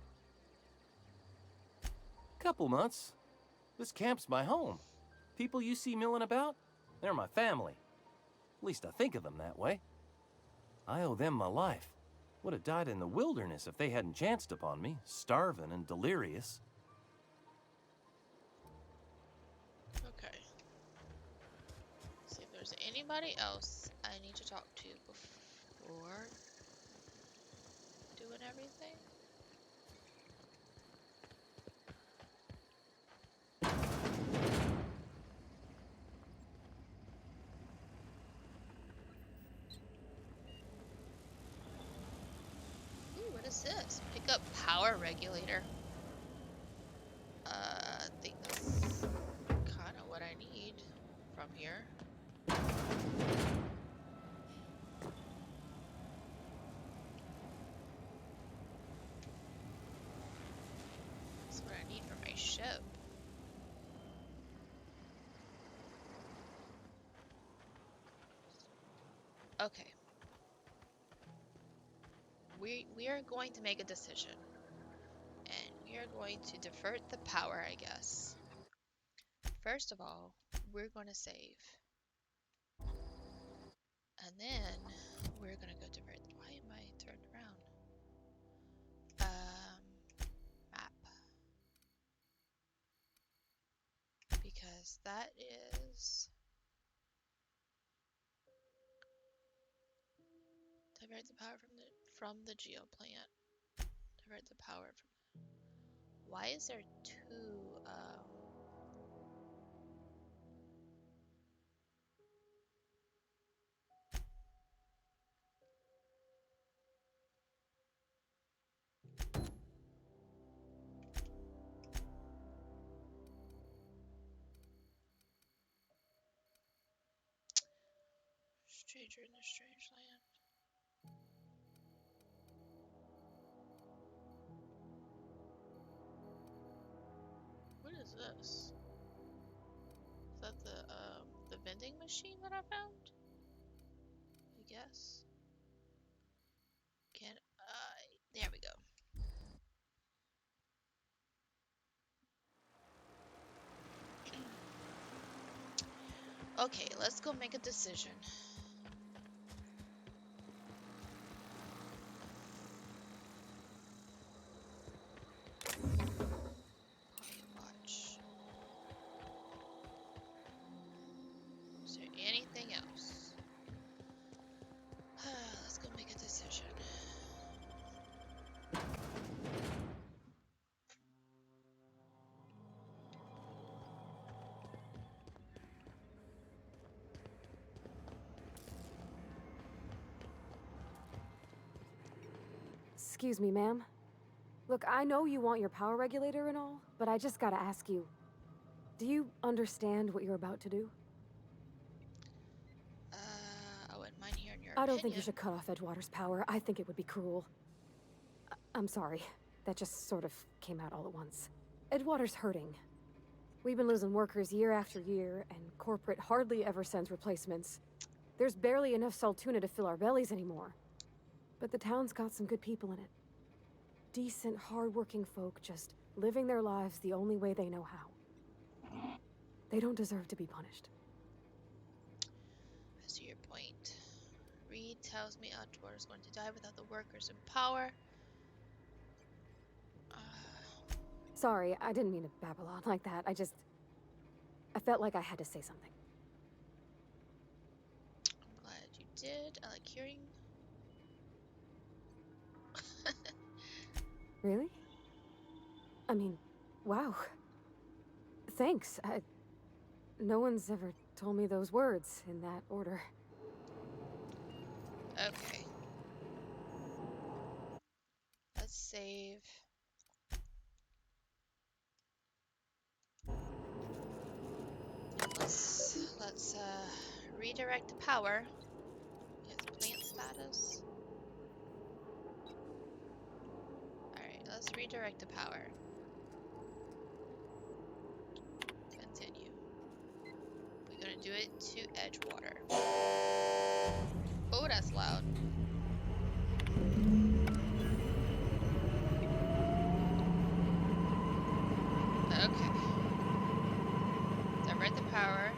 Couple months. This camp's my home. People you see milling about, They're my family. At least I think of them that way. I owe them my life. Would have died in the wilderness if they hadn't chanced upon me, starving and delirious. Okay. See if there's anybody else I need to talk to before doing everything. Ooh, what is this? Pick up power regulator. I think that's kind of what I need from here. That's what I need for my ship. Okay. We are going to make a decision. And we are going to divert the power, I guess. First of all, we're going to save. And then we're going to go divert. Why am I turned around? Map. Because that is... Divert the power from the geo plant. Divert the power from... Why is there two... Stranger in a strange land. What is this? Is that the vending machine that I found? I guess. Can I... There we go. Okay, let's go make a decision. Pocket watch. Is there anything else? Let's go make a decision. Excuse me, ma'am. Look, I know you want your power regulator and all, but I just gotta ask you. Do you understand what you're about to do? I wouldn't mind hearing your I don't opinion. think you should cut off Edgewater's power. I think it would be cruel. I'm sorry. That just sort of came out all at once. Edgewater's hurting. We've been losing workers year after year, and corporate hardly ever sends replacements. There's barely enough saltuna to fill our bellies anymore. But the town's got some good people in it. Decent, hard-working folk just living their lives the only way they know how. They don't deserve to be punished. I see your point. Reed tells me Edgewater is going to die without the workers in power. Sorry, I didn't mean to babble on like that. I felt like I had to say something. I'm glad you did. I like hearing. Really? I mean, wow. Thanks. No one's ever told me those words in that order. Okay. Let's save. Let's redirect the power. Get plant status. Alright, let's redirect the power. Continue. We're gonna do it to Edgewater. Oh, that's loud. Okay. Divert the power.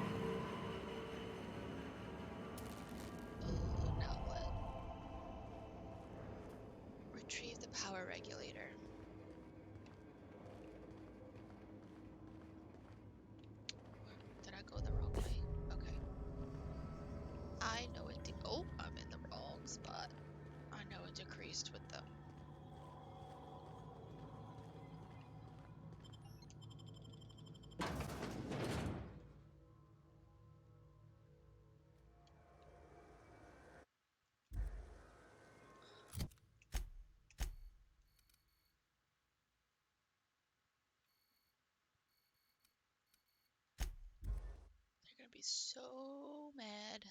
be so mad.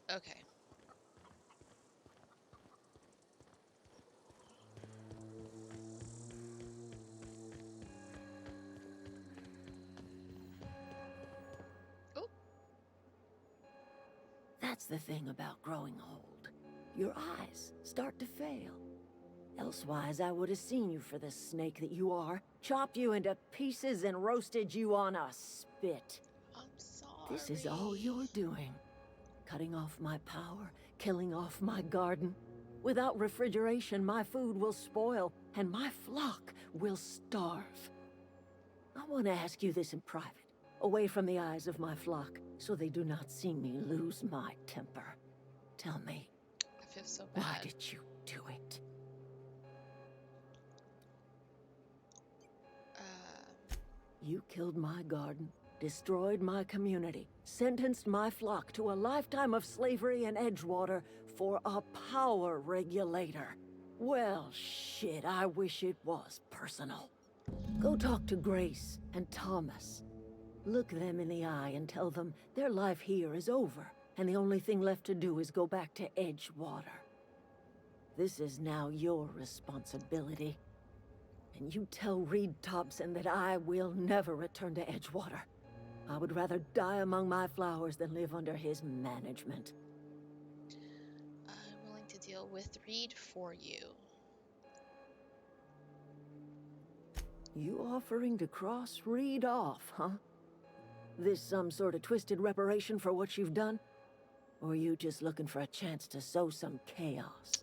Okay. Oh, That's the thing about growing old. Your eyes start to fail. Elsewise, I would have seen you for the snake that you are, chopped you into pieces and roasted you on a spit. I'm sorry. This is all you're doing. Cutting off my power, killing off my garden. Without refrigeration, my food will spoil, and my flock will starve. I want to ask you this in private, away from the eyes of my flock, so they do not see me lose my temper. Tell me, I feel so bad. why did you do it? You killed my garden, destroyed my community, sentenced my flock to a lifetime of slavery in Edgewater for a power regulator. Well, shit, I wish it was personal. Go talk to Grace and Thomas. Look them in the eye and tell them their life here is over, and the only thing left to do is go back to Edgewater. This is now your responsibility. And you tell Reed Thompson that I will never return to Edgewater. I would rather die among my flowers than live under his management. I'm willing to deal with Reed for you. You offering to cross Reed off, huh? This some sort of twisted reparation for what you've done? Or you just looking for a chance to sow some chaos?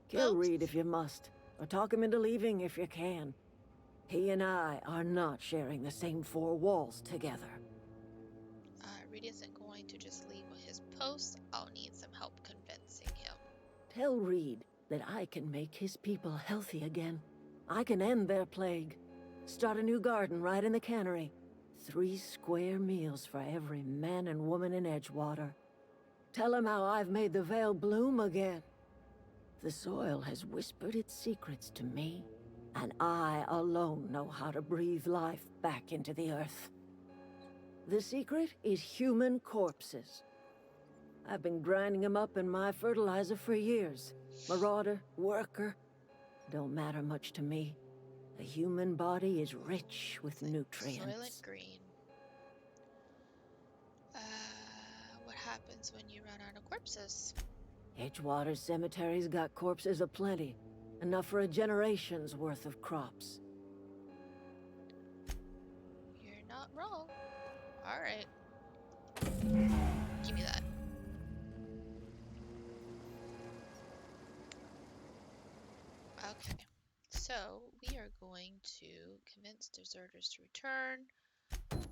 Kill Reed if you must, or talk him into leaving if you can. He and I are not sharing the same four walls together. Reed isn't going to just leave his post. I'll need some help convincing him. Tell Reed that I can make his people healthy again. I can end their plague. Start a new garden right in the cannery. 3 square meals for every man and woman in Edgewater. Tell him how I've made the Vale bloom again. The soil has whispered its secrets to me, and I alone know how to breathe life back into the earth. The secret is human corpses. I've been grinding them up in my fertilizer for years. Marauder, worker, don't matter much to me. The human body is rich with nutrients. Soylent Green. What happens when you run out of corpses? Edgewater Cemetery's got corpses aplenty. Enough for a generation's worth of crops. You're not wrong. Alright. Give me that. Okay. So, we are going to convince deserters to return.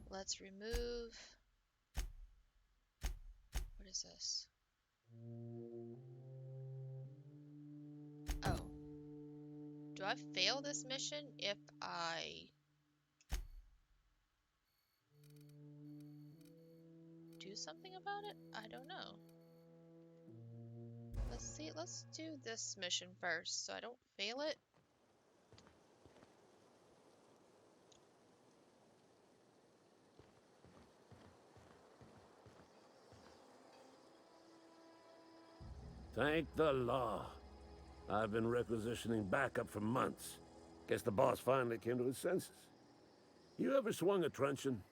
Let's remove... What is this? Oh. Do I fail this mission if I... do something about it? I don't know. Let's see, let's do this mission first so I don't fail it. Thank the law. I've been requisitioning backup for months. Guess the boss finally came to his senses. You ever swung a truncheon?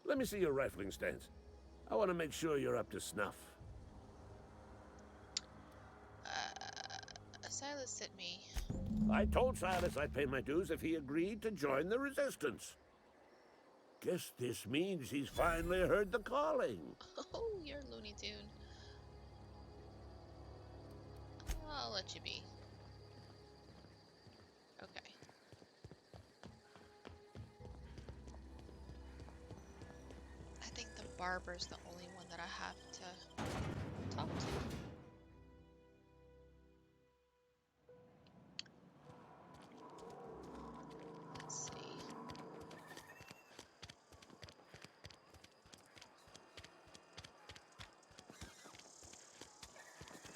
Let me see your rifling stance. I want to make sure you're up to snuff. Silas sent me. I told Silas I'd pay my dues if he agreed to join the resistance. Guess this means he's finally heard the calling. Oh, you're Looney Tune. I'll let you be. Okay. I think the barber's the only one that I have to talk to. Let's see.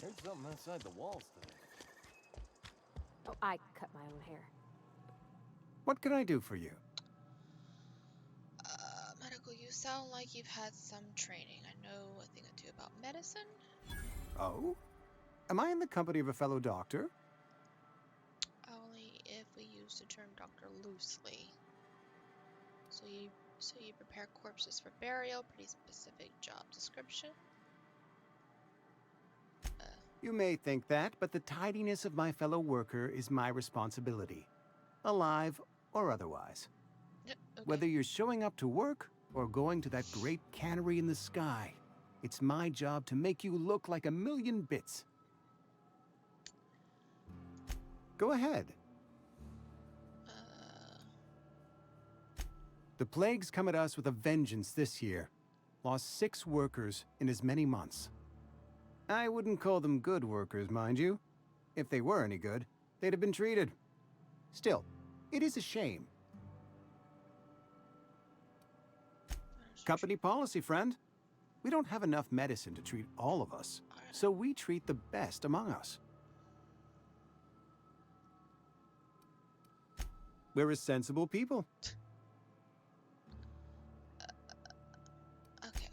Heard something outside the walls today. Oh, I cut my own hair. What can I do for you? sound like you've had some training. I know a thing or two about medicine. Oh? Am I in the company of a fellow doctor? Only if we use the term doctor loosely. So you prepare corpses for burial, pretty specific job description. You may think that, but the tidiness of my fellow worker is my responsibility. Alive or otherwise. Okay. Whether you're showing up to work or going to that great cannery in the sky, it's my job to make you look like a million bits. Go ahead. The plague's come at us with a vengeance this year. Lost 6 workers in as many months. I wouldn't call them good workers, mind you. If they were any good, they'd have been treated. Still, it is a shame. Company policy, friend. We don't have enough medicine to treat all of us, so we treat the best among us. We're a sensible people. Okay.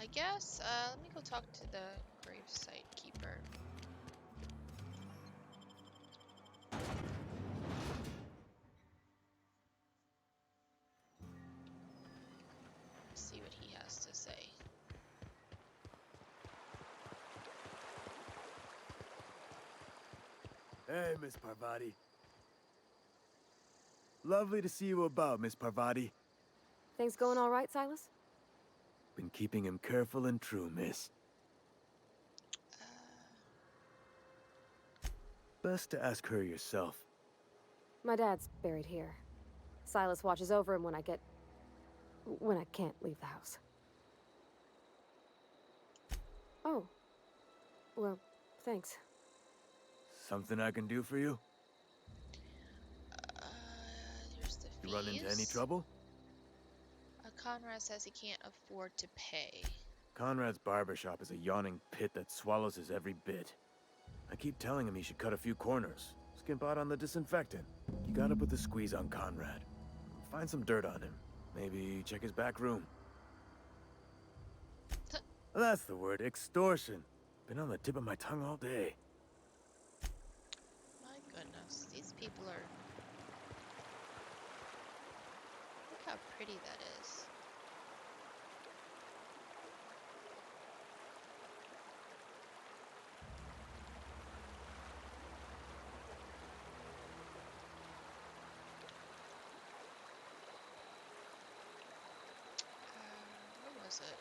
I guess, let me go talk to the gravesite keeper. See what he has to say. Hey, Miss Parvati. Lovely to see you about, Miss Parvati. Things going all right, Silas? Been keeping him careful and true, miss. Best to ask her yourself. My dad's buried here. Silas watches over him when I can't leave the house. Oh. Well, thanks. Something I can do for you? Here's the fees. You run into any trouble? Conrad says he can't afford to pay. Conrad's barbershop is a yawning pit that swallows his every bit. I keep telling him he should cut a few corners. Skimp out on the disinfectant. You gotta put the squeeze on Conrad. Find some dirt on him. Maybe check his back room. That's the word, extortion. Been on the tip of my tongue all day. My goodness, these people are... Look how pretty that is. Where was it?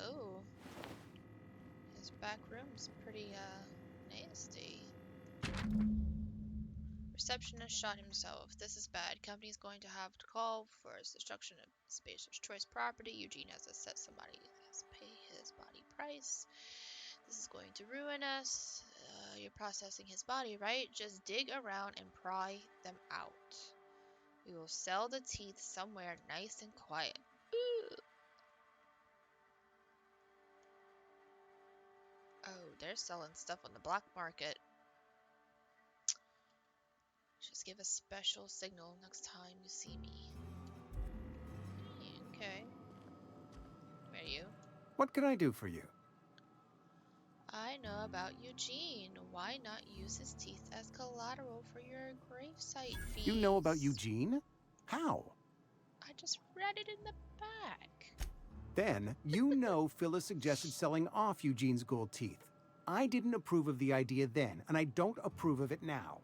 Oh, his back room's pretty, nasty. Receptionist shot himself. This is bad. Company's going to have to call for his destruction of Spacer's Choice property. Eugene has to set somebody has to pay his body price. This is going to ruin us. You're processing his body, right? Just dig around and pry them out. We will sell the teeth somewhere nice and quiet. Ooh. Oh, they're selling stuff on the black market. Just give a special signal next time you see me. Okay. Where are you? What can I do for you? I know about Eugene. Why not use his teeth as collateral for your gravesite fees? You know about Eugene? How? I just read it in the back. Then, you know Phyllis suggested selling off Eugene's gold teeth. I didn't approve of the idea then, and I don't approve of it now.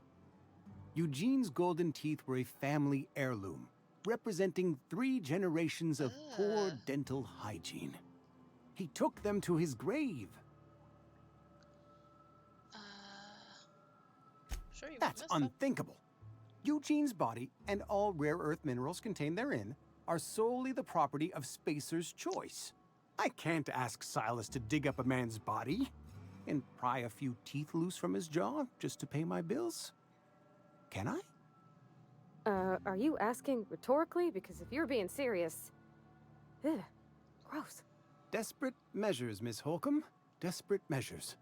Eugene's golden teeth were a family heirloom, representing 3 generations of poor dental hygiene. He took them to his grave. Sure you That's unthinkable. Eugene's body and all rare earth minerals contained therein are solely the property of Spacer's Choice. I can't ask Silas to dig up a man's body and pry a few teeth loose from his jaw just to pay my bills. Can I? Are you asking rhetorically? Because if you're being serious... Ugh, gross. Desperate measures, Miss Holcomb. Desperate measures.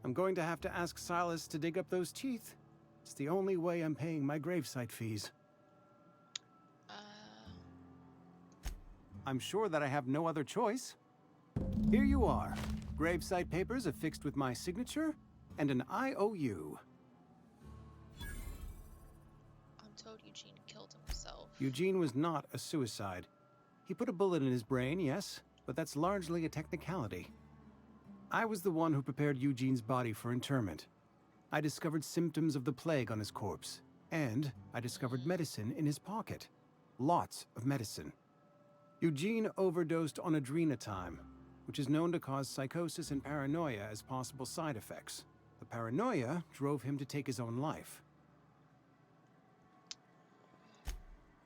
I'm going to have to ask Silas to dig up those teeth. It's the only way I'm paying my gravesite fees. I'm sure that I have no other choice. Here you are. Gravesite papers affixed with my signature and an IOU. I'm told Eugene killed himself. Eugene was not a suicide. He put a bullet in his brain, yes, but that's largely a technicality. I was the one who prepared Eugene's body for interment. I discovered symptoms of the plague on his corpse, and I discovered medicine in his pocket. Lots of medicine. Eugene overdosed on adrenatime, which is known to cause psychosis and paranoia as possible side effects. The paranoia drove him to take his own life.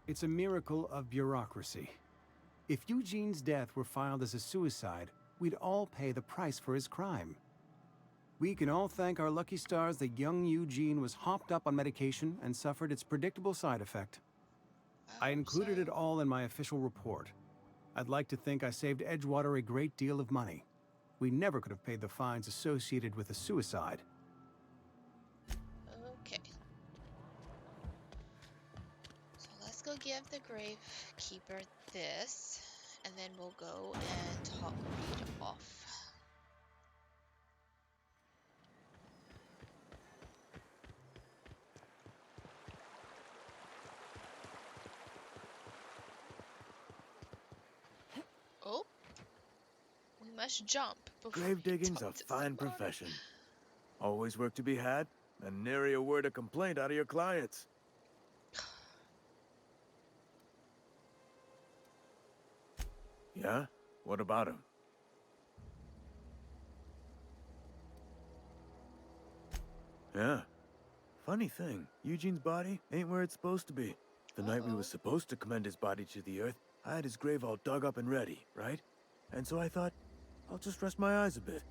It's a miracle of bureaucracy. If Eugene's death were filed as a suicide, we'd all pay the price for his crime. We can all thank our lucky stars that young Eugene was hopped up on medication and suffered its predictable side effect. I included it all in my official report. I'd like to think I saved Edgewater a great deal of money. We never could have paid the fines associated with a suicide. Okay. So let's go give the gravekeeper this, and then we'll go and talk Reed off. Oh, we must jump before Grave we digging's a talk to fine somebody. profession. Always work to be had, and nary a word of complaint out of your clients. Yeah? What about him? Yeah. Funny thing, Eugene's body ain't where it's supposed to be. The night we was supposed to commend his body to the earth, I had his grave all dug up and ready, right? And so I thought, I'll just rest my eyes a bit.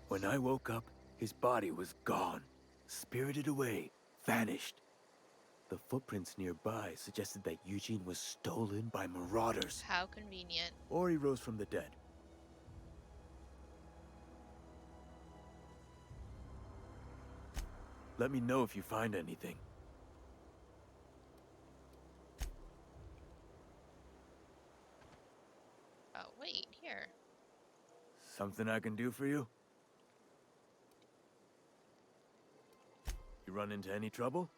When I woke up, his body was gone. Spirited away. Vanished. The footprints nearby suggested that Eugene was stolen by marauders. How convenient. Or he rose from the dead. Let me know if you find anything. Oh, wait, here. Something I can do for you? You run into any trouble?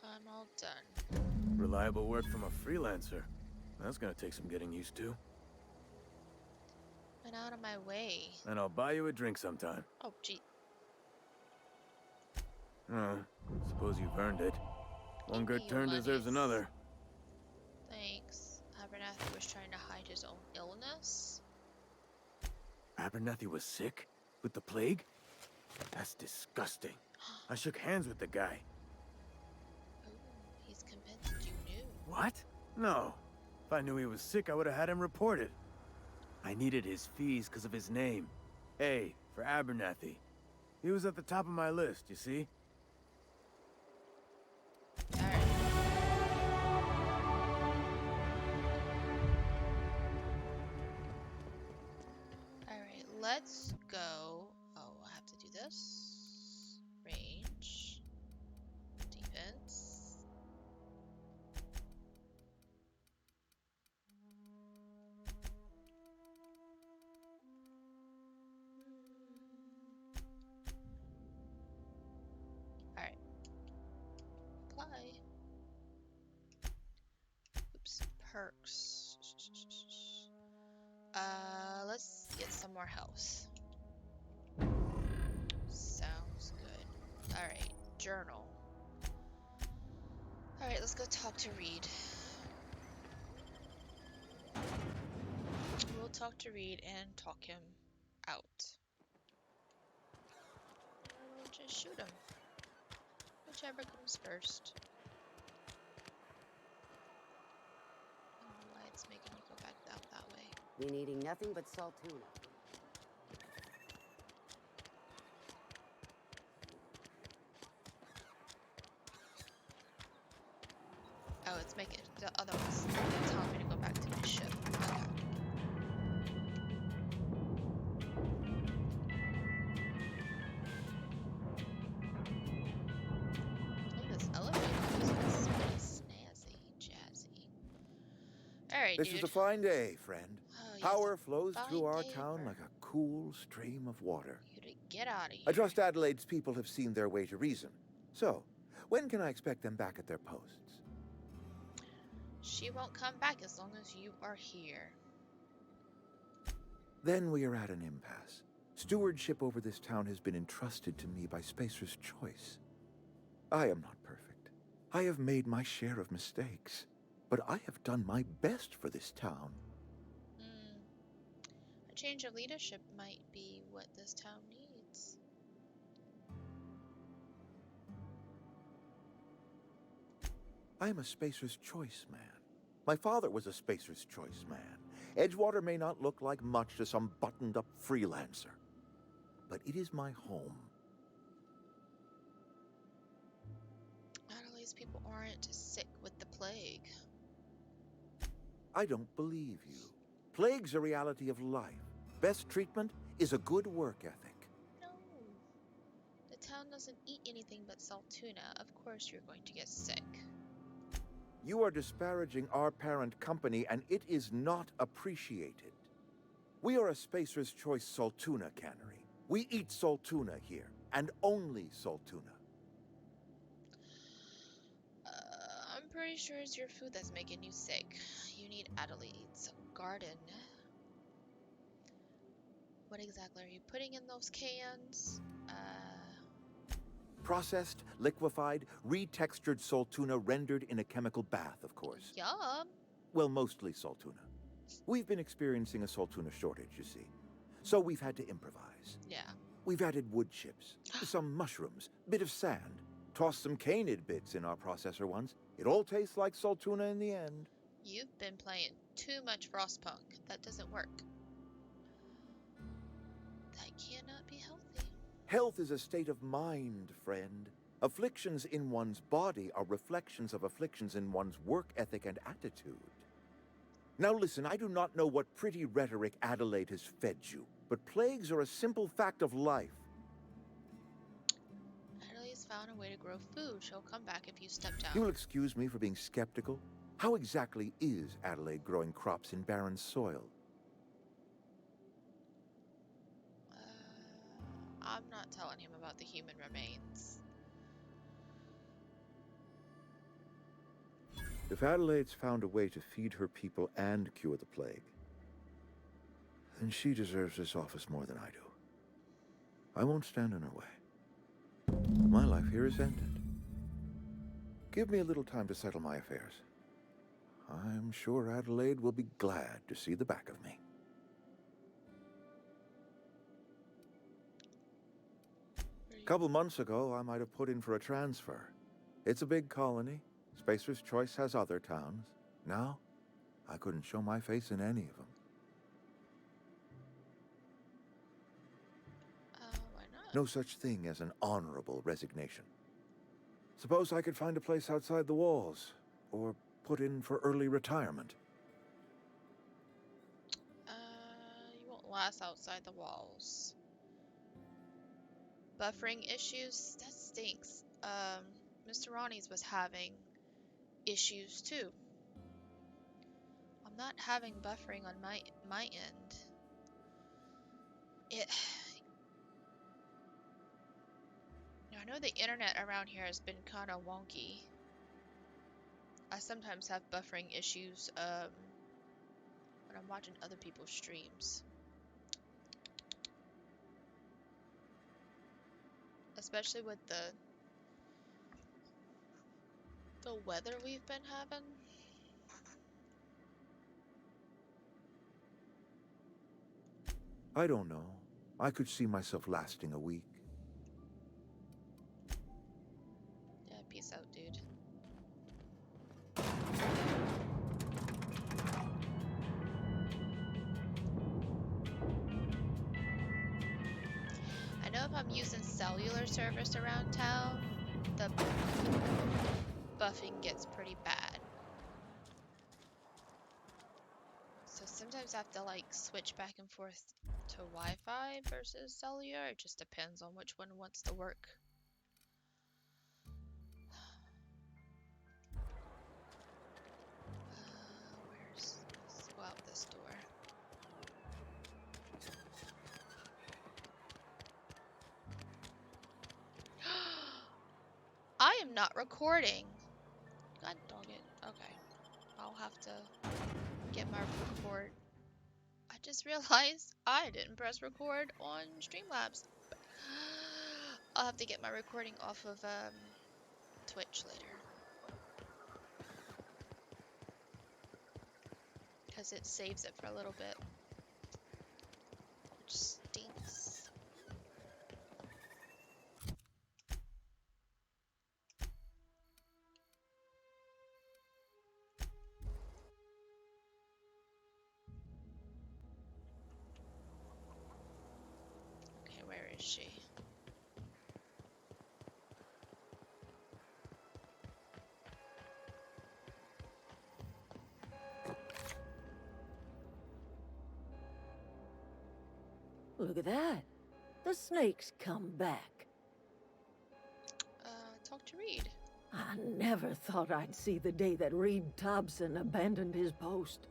I'm all done. Reliable work from a freelancer. That's gonna take some getting used to. Went out of my way. And I'll buy you a drink sometime. Oh, gee. Oh, suppose you've earned it. One Give good me turn deserves monies. another. Thanks. Abernathy was trying to hide his own illness. Abernathy was sick? With the plague? That's disgusting. I shook hands with the guy. Oh, he's convinced you knew. What? No. If I knew he was sick, I would have had him reported. I needed his fees because of his name. A for Abernathy. He was at the top of my list, you see? Alright. Alright, let's go. Oh, I have to do this. Range. Defense. Alright. Apply. Oops. Perks. Let's get some more health. Sounds good. Alright, journal. Alright, let's go talk to Reed. We'll talk to Reed and talk him out. Or we'll just shoot him. Whichever comes first. I don't know why it's making you go back out that way. Been eating nothing but salt tuna. Oh, it's making the other one's telling me to go back to my ship. Okay. Look at this elevator. This is pretty snazzy, jazzy. Alright, This dude. is a fine day, friend. Oh, yes, Power a flows fine through our day town for like a cool stream of water. you to get out of here. I trust Adelaide's people have seen their way to reason. So, when can I expect them back at their posts? She won't come back as long as you are here. Then we are at an impasse. Stewardship over this town has been entrusted to me by Spacer's choice. I am not perfect. I have made my share of mistakes, but I have done my best for this town. A change of leadership might be what this town needs. I am a Spacer's choice man. My father was a Spacer's choice man. Edgewater may not look like much to some buttoned-up freelancer, but it is my home. Adelaide's people aren't sick with the plague. I don't believe you. Plague's a reality of life. Best treatment is a good work ethic. No. The town doesn't eat anything but salt tuna. Of course you're going to get sick. You are disparaging our parent company, and it is not appreciated. We are a Spacer's Choice salt tuna cannery. We eat salt tuna here, and only salt tuna. I'm pretty sure it's your food that's making you sick. You need Adelaide's garden. What exactly are you putting in those cans? Processed, liquefied, retextured salt tuna rendered in a chemical bath, of course. Yum. Well, mostly salt tuna. We've been experiencing a salt tuna shortage, you see. So we've had to improvise. Yeah. We've added wood chips, some mushrooms, bit of sand, tossed some canid bits in our processor once. It all tastes like salt tuna in the end. You've been playing too much Frostpunk. That doesn't work. That cannot be healthy. Health is a state of mind, friend. Afflictions in one's body are reflections of afflictions in one's work ethic and attitude. Now listen, I do not know what pretty rhetoric Adelaide has fed you, but plagues are a simple fact of life. Adelaide's found a way to grow food. She'll come back if you step down. You'll excuse me for being skeptical. How exactly is Adelaide growing crops in barren soil? I'm not telling him about the human remains. If Adelaide's found a way to feed her people and cure the plague, then she deserves this office more than I do. I won't stand in her way. My life here is ended. Give me a little time to settle my affairs. I'm sure Adelaide will be glad to see the back of me. A couple months ago, I might have put in for a transfer. It's a big colony. Spacer's Choice has other towns. Now, I couldn't show my face in any of them. Why not? No such thing as an honorable resignation. Suppose I could find a place outside the walls, or put in for early retirement. You won't last outside the walls. Buffering issues? That stinks. Mr. Ronnie's was having issues too. I'm not having buffering on my end. I know the internet around here has been kind of wonky. I sometimes have buffering issues when I'm watching other people's streams. Especially with the weather we've been having. I don't know. I could see myself lasting a week. Yeah, peace out, dude. using cellular service around town, the buffing gets pretty bad. So sometimes I have to like switch back and forth to Wi-Fi versus cellular. It just depends on which one wants to work. Let's go out this door. I am not recording. God dog it. Okay. I'll have to get my record. I just realized I didn't press record on Streamlabs. I'll have to get my recording off of Twitch later. Because it saves it for a little bit. Which stinks. Okay, where is she? Look at that. The snake's come back. Talk to Reed. I never thought I'd see the day that Reed Thompson abandoned his post.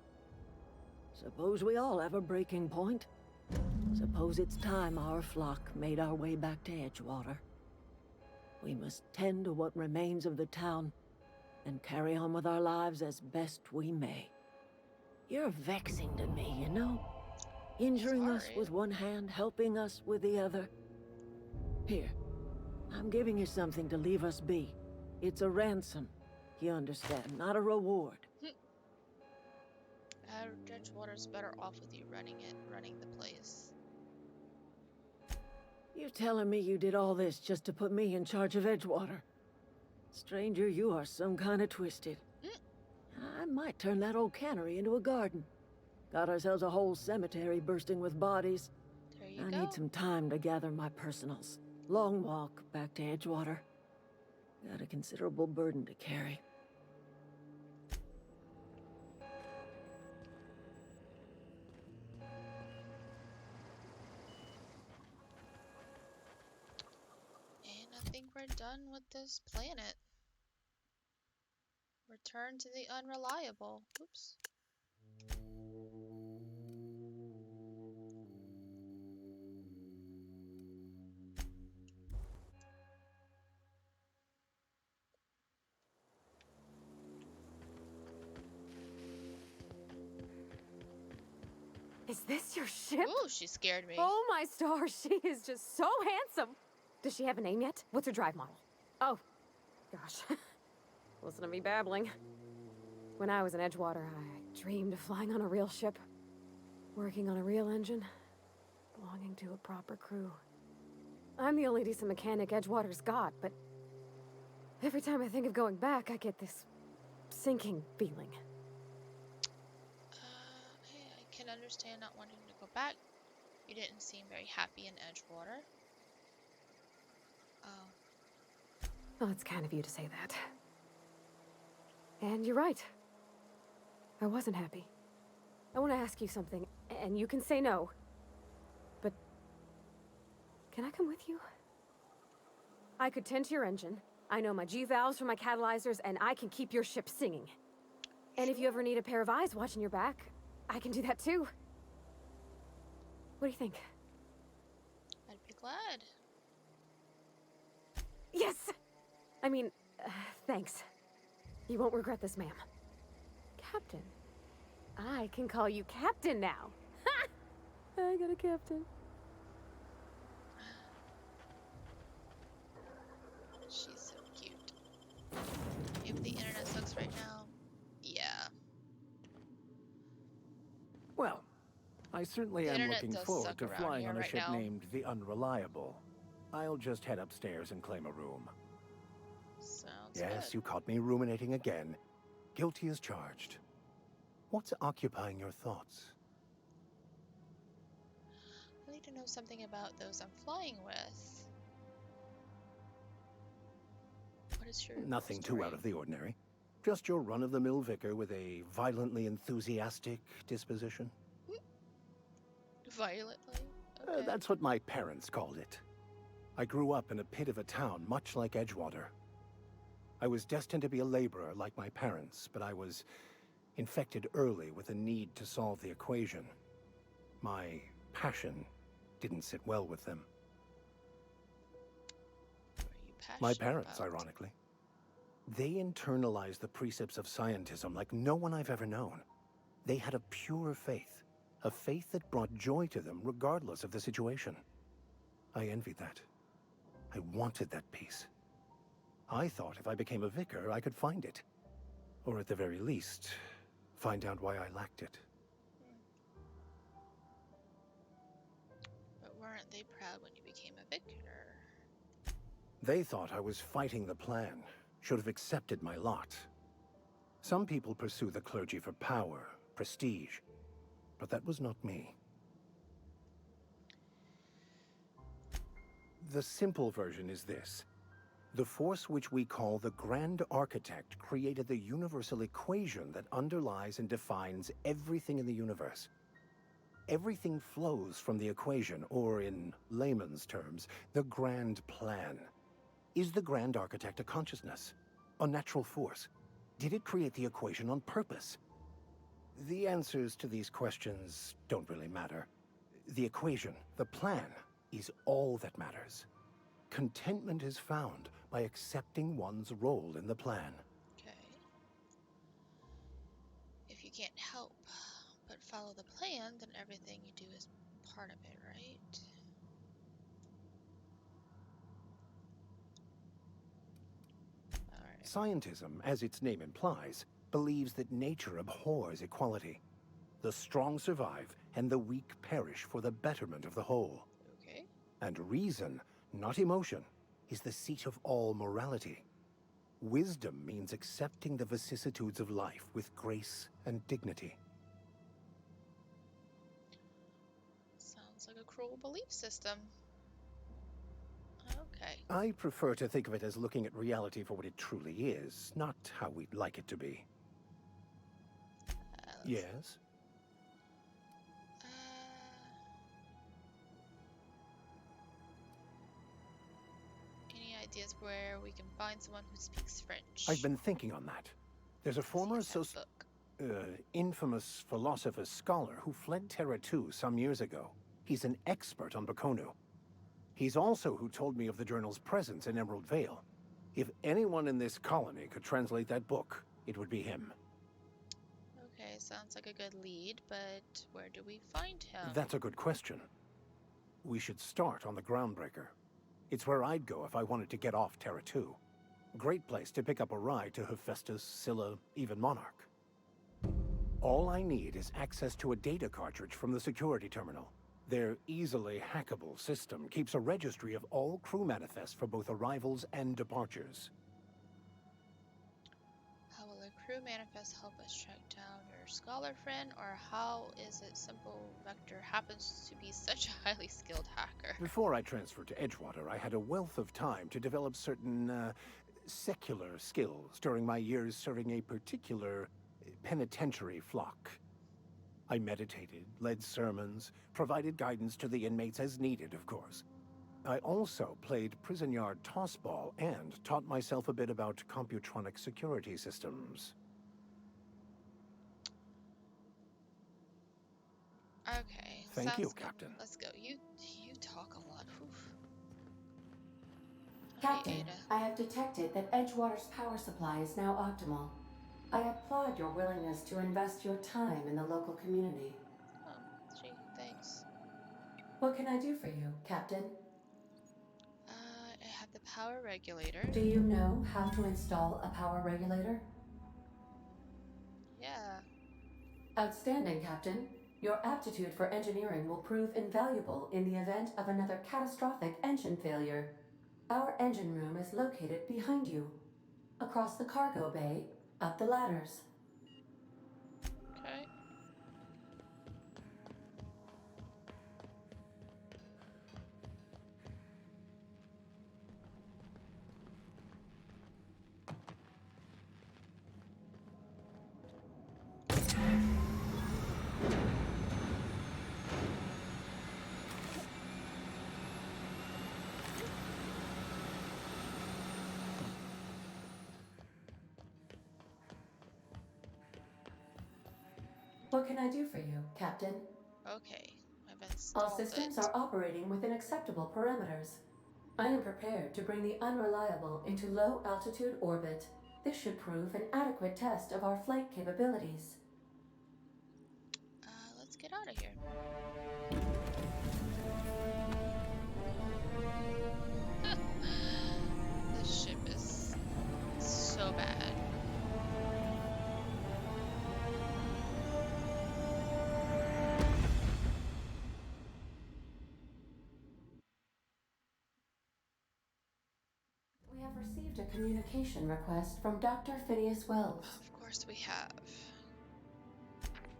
Suppose we all have a breaking point. Suppose it's time our flock made our way back to Edgewater. We must tend to what remains of the town and carry on with our lives as best we may. You're vexing to me, you know? Injuring us with one hand, helping us with the other. Here, I'm giving you something to leave us be. It's a ransom, you understand, not a reward. Edgewater's better off with you running the place. You're telling me you did all this just to put me in charge of Edgewater? Stranger, you are some kind of twisted. I might turn that old cannery into a garden. Got ourselves a whole cemetery bursting with bodies. There you I need some time to gather my personals. Long walk back to Edgewater. Got a considerable burden to carry. And I think we're done with this planet. Return to the unreliable. Oops. Is this your ship? Ooh, she scared me. Oh my stars, she is just so handsome. Does she have a name yet? What's her drive model? Oh, gosh. Listen to me babbling. When I was in Edgewater, I dreamed of flying on a real ship, working on a real engine, belonging to a proper crew. I'm the only decent mechanic Edgewater's got, but every time I think of going back, I get this sinking feeling. I can understand not wanting to go back. You didn't seem very happy in Edgewater. Oh. Well, it's kind of you to say that. And you're right. I wasn't happy. I want to ask you something, and you can say no. But can I come with you? I could tend to your engine. I know my G-valves for my catalyzers, and I can keep your ship singing. And if you ever need a pair of eyes watching your back, I can do that too. What do you think? I'd be glad. Yes! I mean, thanks. You won't regret this, ma'am. Captain. I can call you Captain now. Ha! I got a captain. She's so cute. If the internet sucks right now, yeah. Well, I certainly am looking forward to flying on a right ship now. named the Unreliable. I'll just head upstairs and claim a room. Sounds Yes, good. you caught me ruminating again. Guilty as charged. What's occupying your thoughts? I need to know something about those I'm flying with. What is your Nothing story? too out of the ordinary. Just your run-of-the-mill vicar with a violently enthusiastic disposition. Violently? Okay. That's what my parents called it. I grew up in a pit of a town, much like Edgewater. I was destined to be a laborer like my parents, but I was infected early with a need to solve the equation. My passion didn't sit well with them. What are you passionate My parents, about? ironically. They internalized the precepts of scientism like no one I've ever known. They had a pure faith, a faith that brought joy to them regardless of the situation. I envied that. I wanted that peace. I thought if I became a vicar, I could find it. Or at the very least, find out why I lacked it. But weren't they proud when you became a vicar? They thought I was fighting the plan, should have accepted my lot. Some people pursue the clergy for power, prestige, but that was not me. The simple version is this. The force which we call the Grand Architect created the universal equation that underlies and defines everything in the universe. Everything flows from the equation, or in layman's terms, the grand plan. Is the Grand Architect a consciousness? A natural force? Did it create the equation on purpose? The answers to these questions don't really matter. The equation, the plan, is all that matters. Contentment is found by accepting one's role in the plan. Okay. If you can't help but follow the plan, then everything you do is part of it, right? Alright. Scientism, as its name implies, believes that nature abhors equality. The strong survive, and the weak perish for the betterment of the whole. Okay. And reason, not emotion, is the seat of all morality. Wisdom means accepting the vicissitudes of life with grace and dignity. Sounds like a cruel belief system. Okay. I prefer to think of it as looking at reality for what it truly is, not how we'd like it to be. Yes? Any ideas where we can find someone who speaks French? I've been thinking on that. There's a former infamous philosopher scholar who fled Terra 2 some years ago. He's an expert on Bakonu. He's also who told me of the journal's presence in Emerald Vale. If anyone in this colony could translate that book, it would be him. Okay, sounds like a good lead, but where do we find him? That's a good question. We should start on the Groundbreaker. It's where I'd go if I wanted to get off Terra 2. Great place to pick up a ride to Hephaestus, Scylla, even Monarch. All I need is access to a data cartridge from the security terminal. Their easily hackable system keeps a registry of all crew manifests for both arrivals and departures. How will a crew manifest help us track down your scholar friend, or how is it simple Vector happens to be such a highly skilled hacker? Before I transferred to Edgewater, I had a wealth of time to develop certain, secular skills during my years serving a particular penitentiary flock. I meditated, led sermons, provided guidance to the inmates as needed, of course. I also played prison yard tossball and taught myself a bit about computronic security systems. Okay. Thank you, Sounds good. Captain. Let's go. You talk a lot. Oof. Captain, Ada. I have detected that Edgewater's power supply is now optimal. I applaud your willingness to invest your time in the local community. Oh, gee, thanks. What can I do for you, Captain? I have the power regulator. Do you know how to install a power regulator? Yeah. Outstanding, Captain. Your aptitude for engineering will prove invaluable in the event of another catastrophic engine failure. Our engine room is located behind you. Across the cargo bay, up the ladders. Okay. What can I do for you, Captain? Okay, I've All installed systems it. are operating within acceptable parameters. I am prepared to bring the unreliable into low-altitude orbit. This should prove an adequate test of our flight capabilities. Let's get out of here. This ship is so bad. We have received a communication request from Dr. Phineas Wells. Of course we have.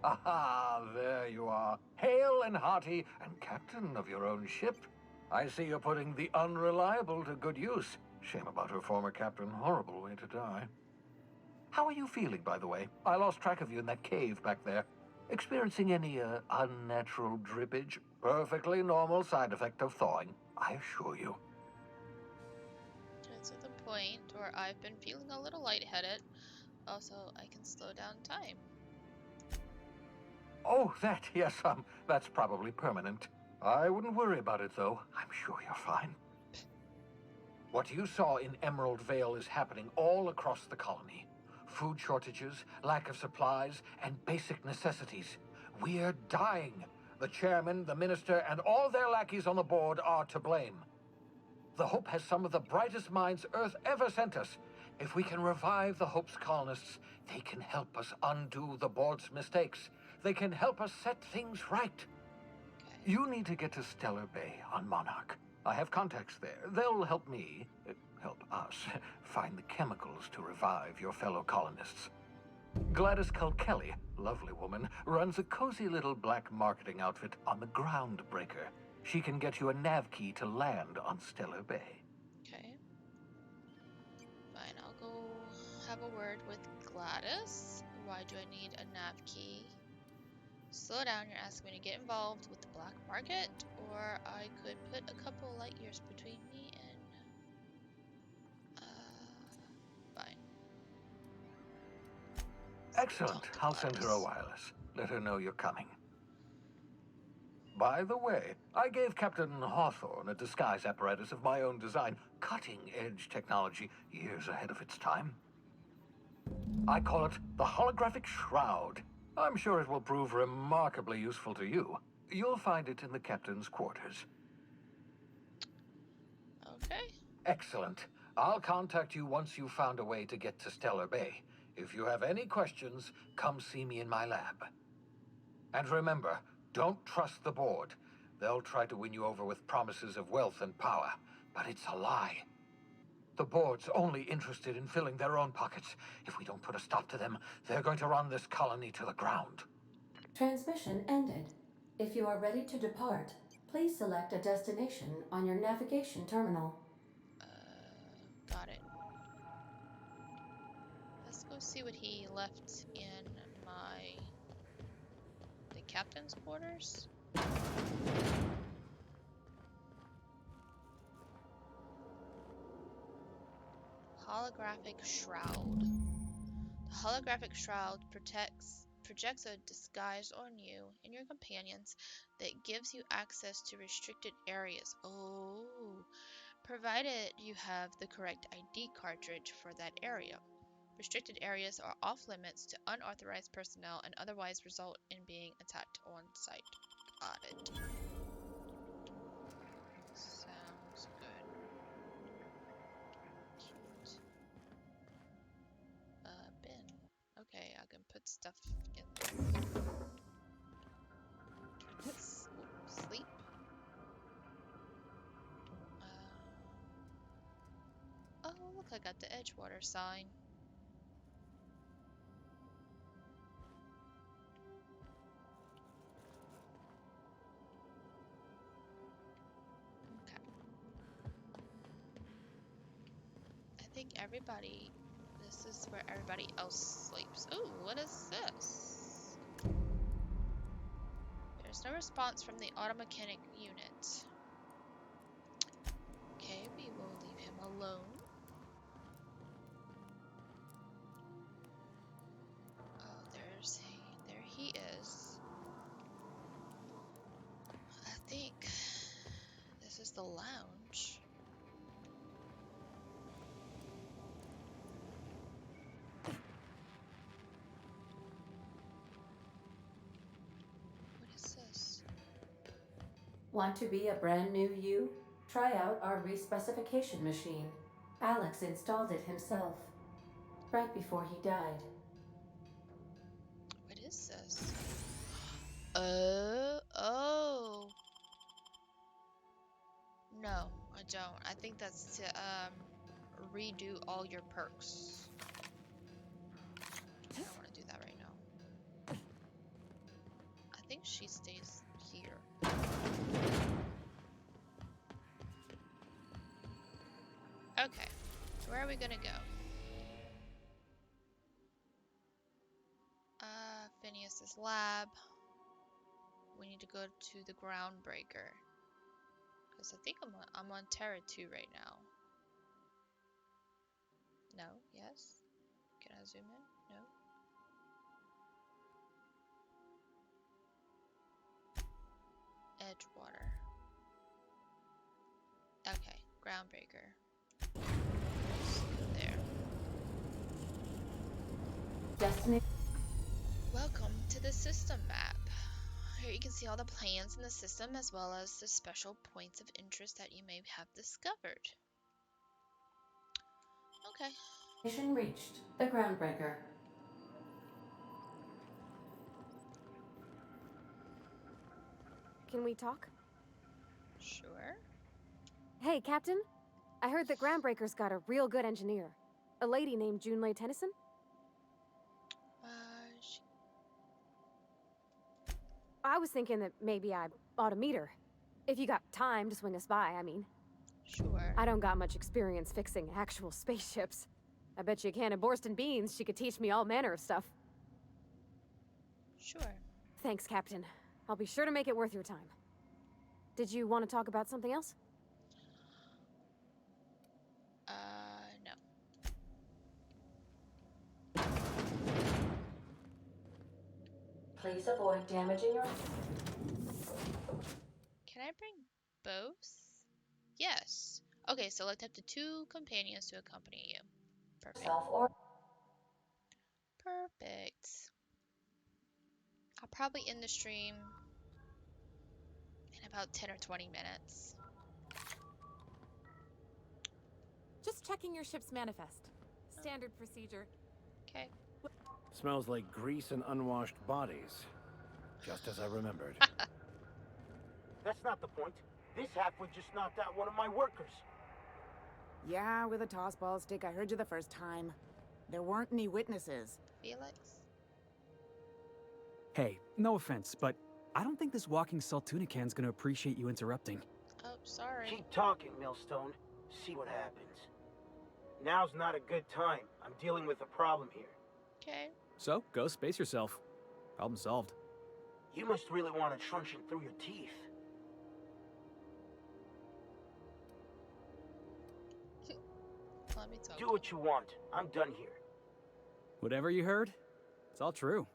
Aha, there you are. Hale and hearty, and captain of your own ship. I see you're putting the unreliable to good use. Shame about her former captain. Horrible way to die. How are you feeling, by the way? I lost track of you in that cave back there. Experiencing any, unnatural drippage? Perfectly normal side effect of thawing, I assure you. It's at the point where I've been feeling a little lightheaded. Also, I can slow down time. Oh, that, yes, that's probably permanent. I wouldn't worry about it, though. I'm sure you're fine. What you saw in Emerald Vale is happening all across the colony. Food shortages, lack of supplies, and basic necessities. We're dying. The chairman, the minister, and all their lackeys on the board are to blame. The Hope has some of the brightest minds Earth ever sent us. If we can revive the Hope's colonists, they can help us undo the board's mistakes. They can help us set things right. You need to get to Stellar Bay on Monarch. I have contacts there. They'll help me, help us, find the chemicals to revive your fellow colonists. Gladys Kelly, lovely woman, runs a cozy little black marketing outfit on the Groundbreaker. She can get you a nav key to land on Stellar Bay. Okay. Fine, I'll go have a word with Gladys. Why do I need a nav key? Slow down, you're asking me to get involved with the black market, or I could put a couple light years between me and, fine. Excellent. I'll send her a wireless. Let her know you're coming. By the way, I gave Captain Hawthorne a disguise apparatus of my own design, cutting-edge technology, years ahead of its time. I call it the holographic shroud. I'm sure it will prove remarkably useful to you. You'll find it in the captain's quarters. Okay. Excellent. I'll contact you once you've found a way to get to Stellar Bay. If you have any questions, come see me in my lab. And remember, don't trust the board. They'll try to win you over with promises of wealth and power, but it's a lie. The board's only interested in filling their own pockets. If we don't put a stop to them, they're going to run this colony to the ground. Transmission ended. If you are ready to depart, please select a destination on your navigation terminal. Got it. Let's go see what he left in the captain's quarters. Holographic shroud. The holographic shroud projects a disguise on you and your companions that gives you access to restricted areas. Oh, provided you have the correct ID cartridge for that area. Restricted areas are off limits to unauthorized personnel and otherwise result in being attacked on sight. Got it. Sounds good. Cute. Bin. Okay, I can put stuff in there. Let's sleep. Oh, look, I got the Edgewater sign. Okay. I think this is where everybody else sleeps. Ooh, what is this? There's no response from the automechanic unit. Okay, we will leave him alone. Oh, there he is. the lounge. What is this? Want to be a brand new you? Try out our respecification machine. Alex installed it himself, right before he died. What is this? Oh. No, I don't. I think that's to redo all your perks. I don't want to do that right now. I think she stays here. Okay, where are we gonna go? Phineas's lab. We need to go to the groundbreaker. Because I think I'm on Terra 2 right now. No, yes? Can I zoom in? No. Edgewater. Okay, groundbreaker. Let's go there. Destination. Welcome to the system map. Here you can see all the plans in the system as well as the special points of interest that you may have discovered. Okay. Mission reached. The groundbreaker. Can we talk? Sure. Hey, Captain. I heard that Groundbreaker's got a real good engineer. A lady named Junlei Tennyson? I was thinking that maybe I ought to meet her. If you got time to swing us by, I mean. Sure. I don't got much experience fixing actual spaceships. I bet you a can of Borston beans she could teach me all manner of stuff. Sure. Thanks, Captain. I'll be sure to make it worth your time. Did you want to talk about something else? No. Please avoid damaging your... Can I bring both? Yes. Okay, select up to 2 companions to accompany you. Perfect. Perfect. I'll probably end the stream in about 10 or 20 minutes. Just checking your ship's manifest. Standard procedure. Okay. Smells like grease and unwashed bodies. Just as I remembered. That's not the point. This halfwit just knocked out one of my workers. Yeah, with a tossball stick. I heard you the first time. There weren't any witnesses. Felix? Hey, no offense, but I don't think this walking Saltunican's gonna appreciate you interrupting. Oh, sorry. Keep talking, Millstone. See what happens. Now's not a good time. I'm dealing with a problem here. Okay. So, go space yourself. Problem solved. You must really want a truncheon through your teeth. Let me talk. Do what you want. I'm done here. Whatever you heard, it's all true.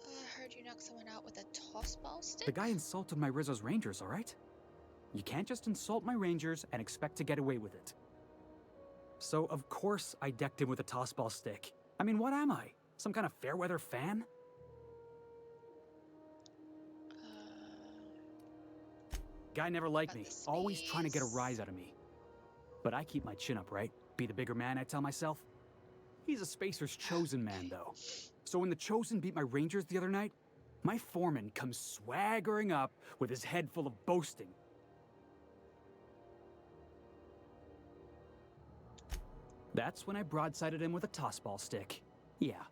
I heard you knock someone out with a tossball stick? The guy insulted my Rizzo's Rangers, alright? You can't just insult my Rangers and expect to get away with it. So, of course, I decked him with a tossball stick. I mean, what am I? Some kind of fair-weather fan? Guy never liked me, always trying to get a rise out of me. But I keep my chin up, right? Be the bigger man, I tell myself. He's a Spacer's chosen man, though. So when the Chosen beat my Rangers the other night, my foreman comes swaggering up with his head full of boasting. That's when I broadsided him with a tossball stick. Yeah.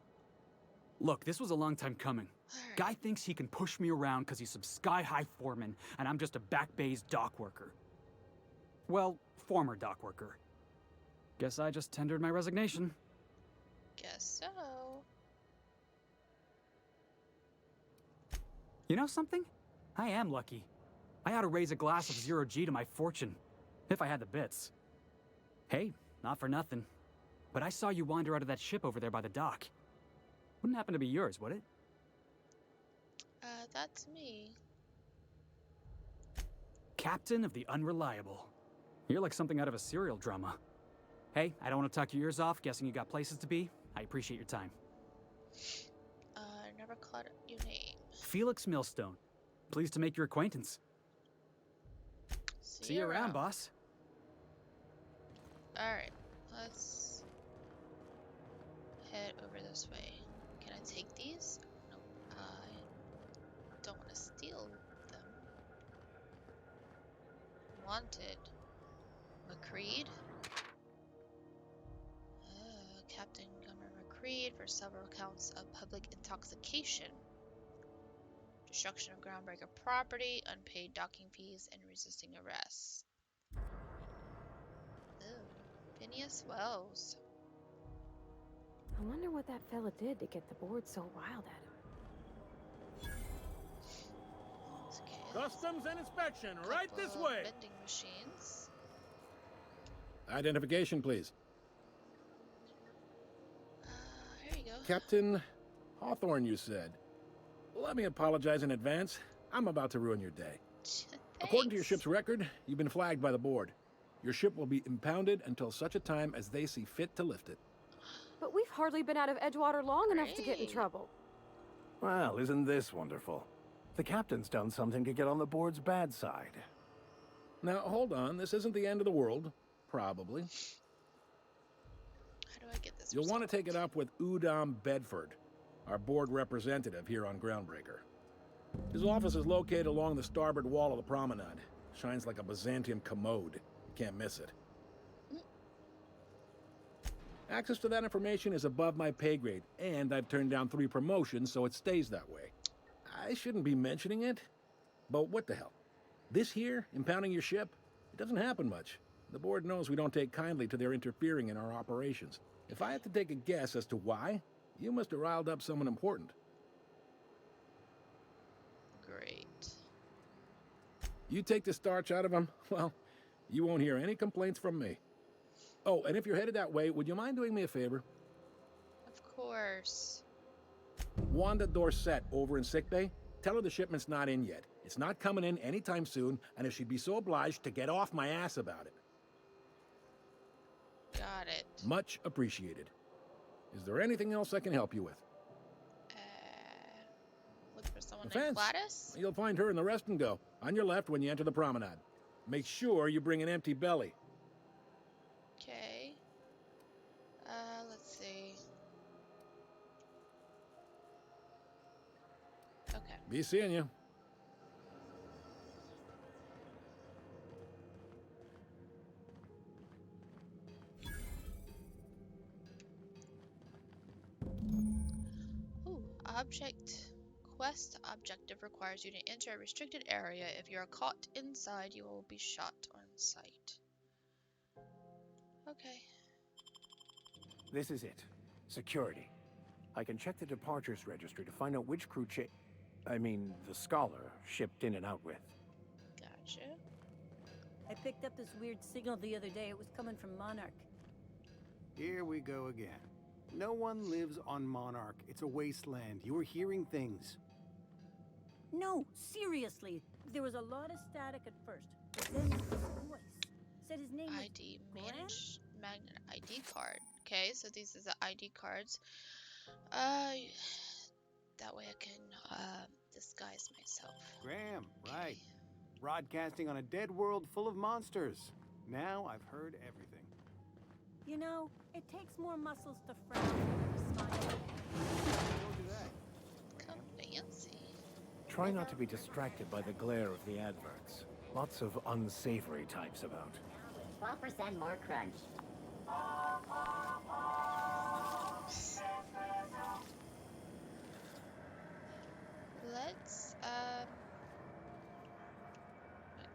Look, this was a long time coming. Guy thinks he can push me around because he's some sky-high foreman, and I'm just a back bay's dock worker. Well, former dock worker. Guess I just tendered my resignation. Guess so. You know something? I am lucky. I ought to raise a glass of 0G to my fortune, if I had the bits. Hey, not for nothing, but I saw you wander out of that ship over there by the dock. Wouldn't happen to be yours, would it? That's me. Captain of the Unreliable. You're like something out of a serial drama. Hey, I don't want to talk your ears off, guessing you got places to be. I appreciate your time. Never caught your name. Felix Millstone. Pleased to make your acquaintance. See you around, boss. Alright, let's head over this way. Can I take these? Nope. I don't want to steal them. Wanted. McCreed? Captain Gunnar McCreed for several counts of public intoxication, destruction of groundbreaker property, unpaid docking fees, and resisting arrest. Ooh, Phineas Wells. I wonder what that fella did to get the board so wild at him. Okay, Customs and inspection, right this way. Vending machines. Identification, please. Here you go. Captain Hawthorne, you said. Let me apologize in advance. I'm about to ruin your day. According to your ship's record, you've been flagged by the board. Your ship will be impounded until such a time as they see fit to lift it. But we've hardly been out of Edgewater long enough to get in trouble. Well, isn't this wonderful? The captain's done something to get on the board's bad side. Now, hold on. This isn't the end of the world. Probably. How do I get this? You'll want to take it up with Udom Bedford, our board representative here on Groundbreaker. His office is located along the starboard wall of the promenade. Shines like a Byzantium commode. You can't miss it. Access to that information is above my pay grade, and I've turned down 3 promotions, so it stays that way. I shouldn't be mentioning it, but what the hell? This here, impounding your ship, it doesn't happen much. The board knows we don't take kindly to their interfering in our operations. If I had to take a guess as to why, you must have riled up someone important. Great. You take the starch out of them, well, you won't hear any complaints from me. Oh, and if you're headed that way, would you mind doing me a favor? Of course. Wanda Dorset over in sickbay, tell her the shipment's not in yet. It's not coming in anytime soon, and if she'd be so obliged to get off my ass about it. Got it. Much appreciated. Is there anything else I can help you with? Look for someone named Gladys? You'll find her in the rest and go, on your left when you enter the promenade. Make sure you bring an empty belly. Okay. Let's see. Okay. Be seeing you. Ooh, quest objective requires you to enter a restricted area. If you are caught inside, you will be shot on sight. Okay. This is it. Security. I can check the departures registry to find out which crew the Scholar shipped in and out with. Gotcha. I picked up this weird signal the other day. It was coming from Monarch. Here we go again. No one lives on Monarch. It's a wasteland. You were hearing things. No, seriously. There was a lot of static at first. But then this voice said his name ID magnet ID card. Okay, so these are the ID cards. That way I can disguise myself. Graham, right. Broadcasting on a dead world full of monsters. Now I've heard everything. You know, it takes more muscles to frown than to smile. Come fancy. Try not to be distracted by the glare of the adverts. Lots of unsavory types about. 12% more crunch. Let's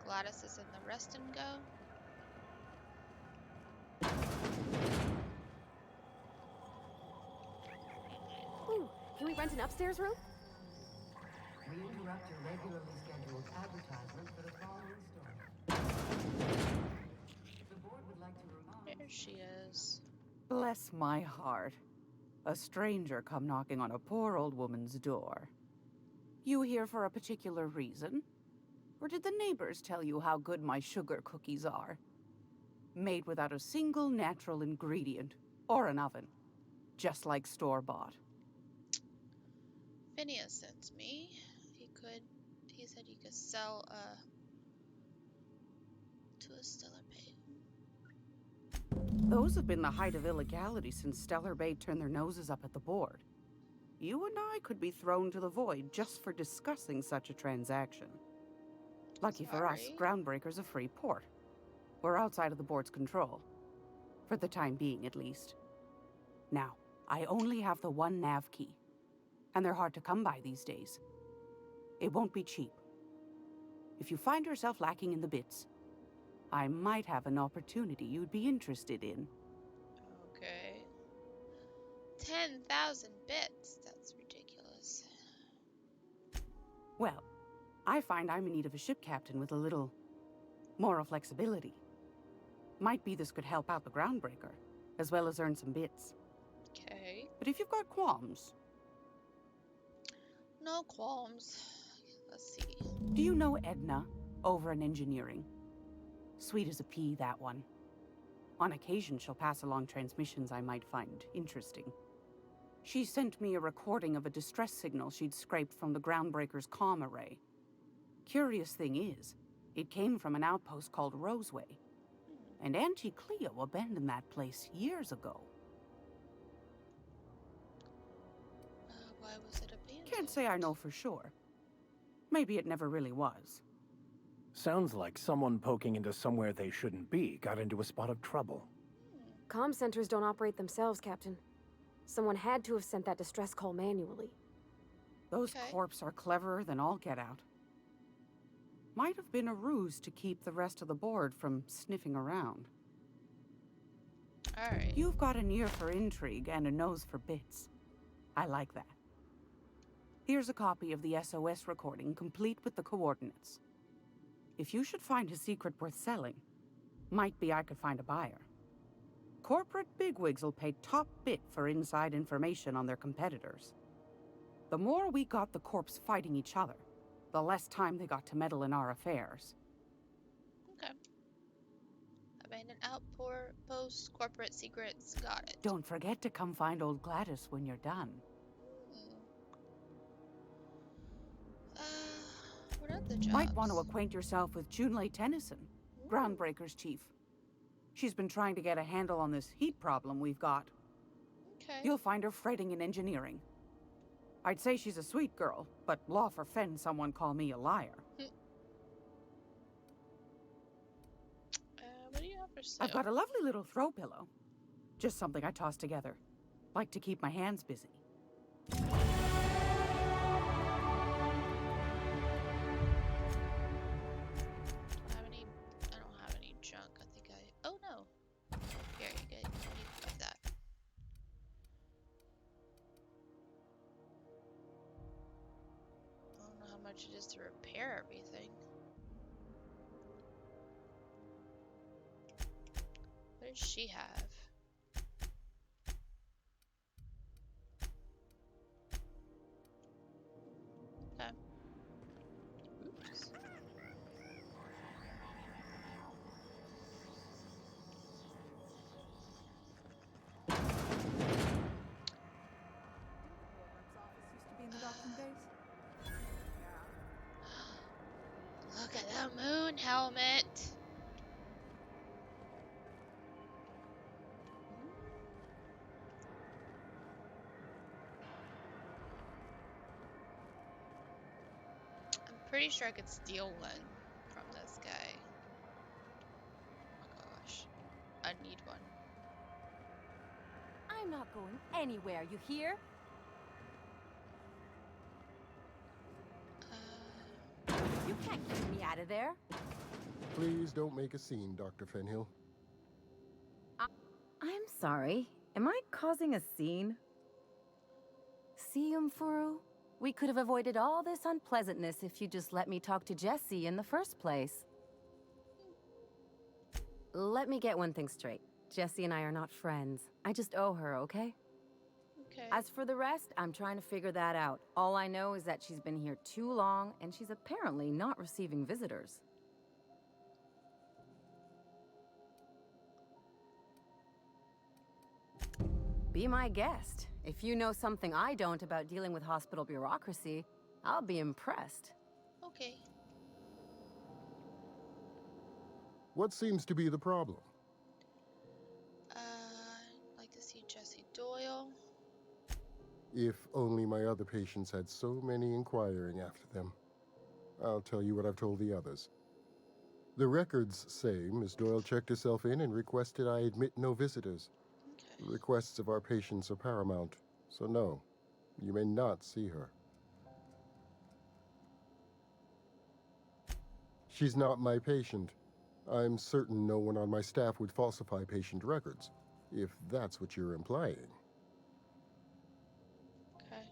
Gladys is in the rest and go. Ooh, can we rent an upstairs room? We interrupt your regularly scheduled advertisement for the following story. The board would like to remind... There she is. Bless my heart. A stranger come knocking on a poor old woman's door. You here for a particular reason? Or did the neighbors tell you how good my sugar cookies are? Made without a single natural ingredient, or an oven. Just like store-bought. Phineas sent me. He said he could sell to a Stellar Bay. Those have been the height of illegality since Stellar Bay turned their noses up at the board. You and I could be thrown to the void just for discussing such a transaction. Lucky for us, Groundbreaker's a free port. We're outside of the board's control. For the time being, at least. Now, I only have the one nav key. And they're hard to come by these days. It won't be cheap. If you find yourself lacking in the bits, I might have an opportunity you'd be interested in. Okay. 10,000 bits. That's ridiculous. Well, I find I'm in need of a ship captain with a little moral flexibility. Might be this could help out the Groundbreaker, as well as earn some bits. Okay. But if you've got qualms... No qualms. Let's see. Do you know Edna, over in engineering? Sweet as a pea, that one. On occasion, she'll pass along transmissions I might find interesting. She sent me a recording of a distress signal she'd scraped from the Groundbreaker's comm array. Curious thing is, it came from an outpost called Roseway. And Auntie Cleo abandoned that place years ago. Why was it abandoned? Can't say I know for sure. Maybe it never really was. Sounds like someone poking into somewhere they shouldn't be got into a spot of trouble. Comm centers don't operate themselves, Captain. Someone had to have sent that distress call manually. Those corps are cleverer than all get out. Might have been a ruse to keep the rest of the board from sniffing around. Alright. You've got an ear for intrigue and a nose for bits. I like that. Here's a copy of the SOS recording, complete with the coordinates. If you should find a secret worth selling, might be I could find a buyer. Corporate bigwigs will pay top bit for inside information on their competitors. The more we got the corps fighting each other, the less time they got to meddle in our affairs. Okay. Abandoned outpost, corporate secrets, got it. Don't forget to come find old Gladys when you're done. What are the jobs? Might want to acquaint yourself with Junlei Tennyson, Groundbreaker's chief. She's been trying to get a handle on this heat problem we've got. Okay. You'll find her fretting in engineering. I'd say she's a sweet girl, but law forfend someone call me a liar. What do you have for sale? I've got a lovely little throw pillow. Just something I toss together. Like to keep my hands busy. I don't have any junk. I think oh no. Here, you get that. I don't know how much it is to repair everything. What does she have? Okay. Oops. Look at the moon helmet. I'm pretty sure I could steal one from this guy. Oh gosh. I need one. I'm not going anywhere, you hear? You can't keep me out of there. Please don't make a scene, Dr. Fenhill. I'm sorry. Am I causing a scene? See, Umfuru? We could have avoided all this unpleasantness if you just let me talk to Jessie in the first place. Let me get one thing straight. Jessie and I are not friends. I just owe her, okay? As for the rest, I'm trying to figure that out. All I know is that she's been here too long, and she's apparently not receiving visitors. Be my guest. If you know something I don't about dealing with hospital bureaucracy, I'll be impressed. Okay. What seems to be the problem? I'd like to see Jesse Doyle. If only my other patients had so many inquiring after them. I'll tell you what I've told the others. The records say Miss Doyle checked herself in and requested I admit no visitors. Okay. The requests of our patients are paramount, so no, you may not see her. She's not my patient. I'm certain no one on my staff would falsify patient records, if that's what you're implying. Okay.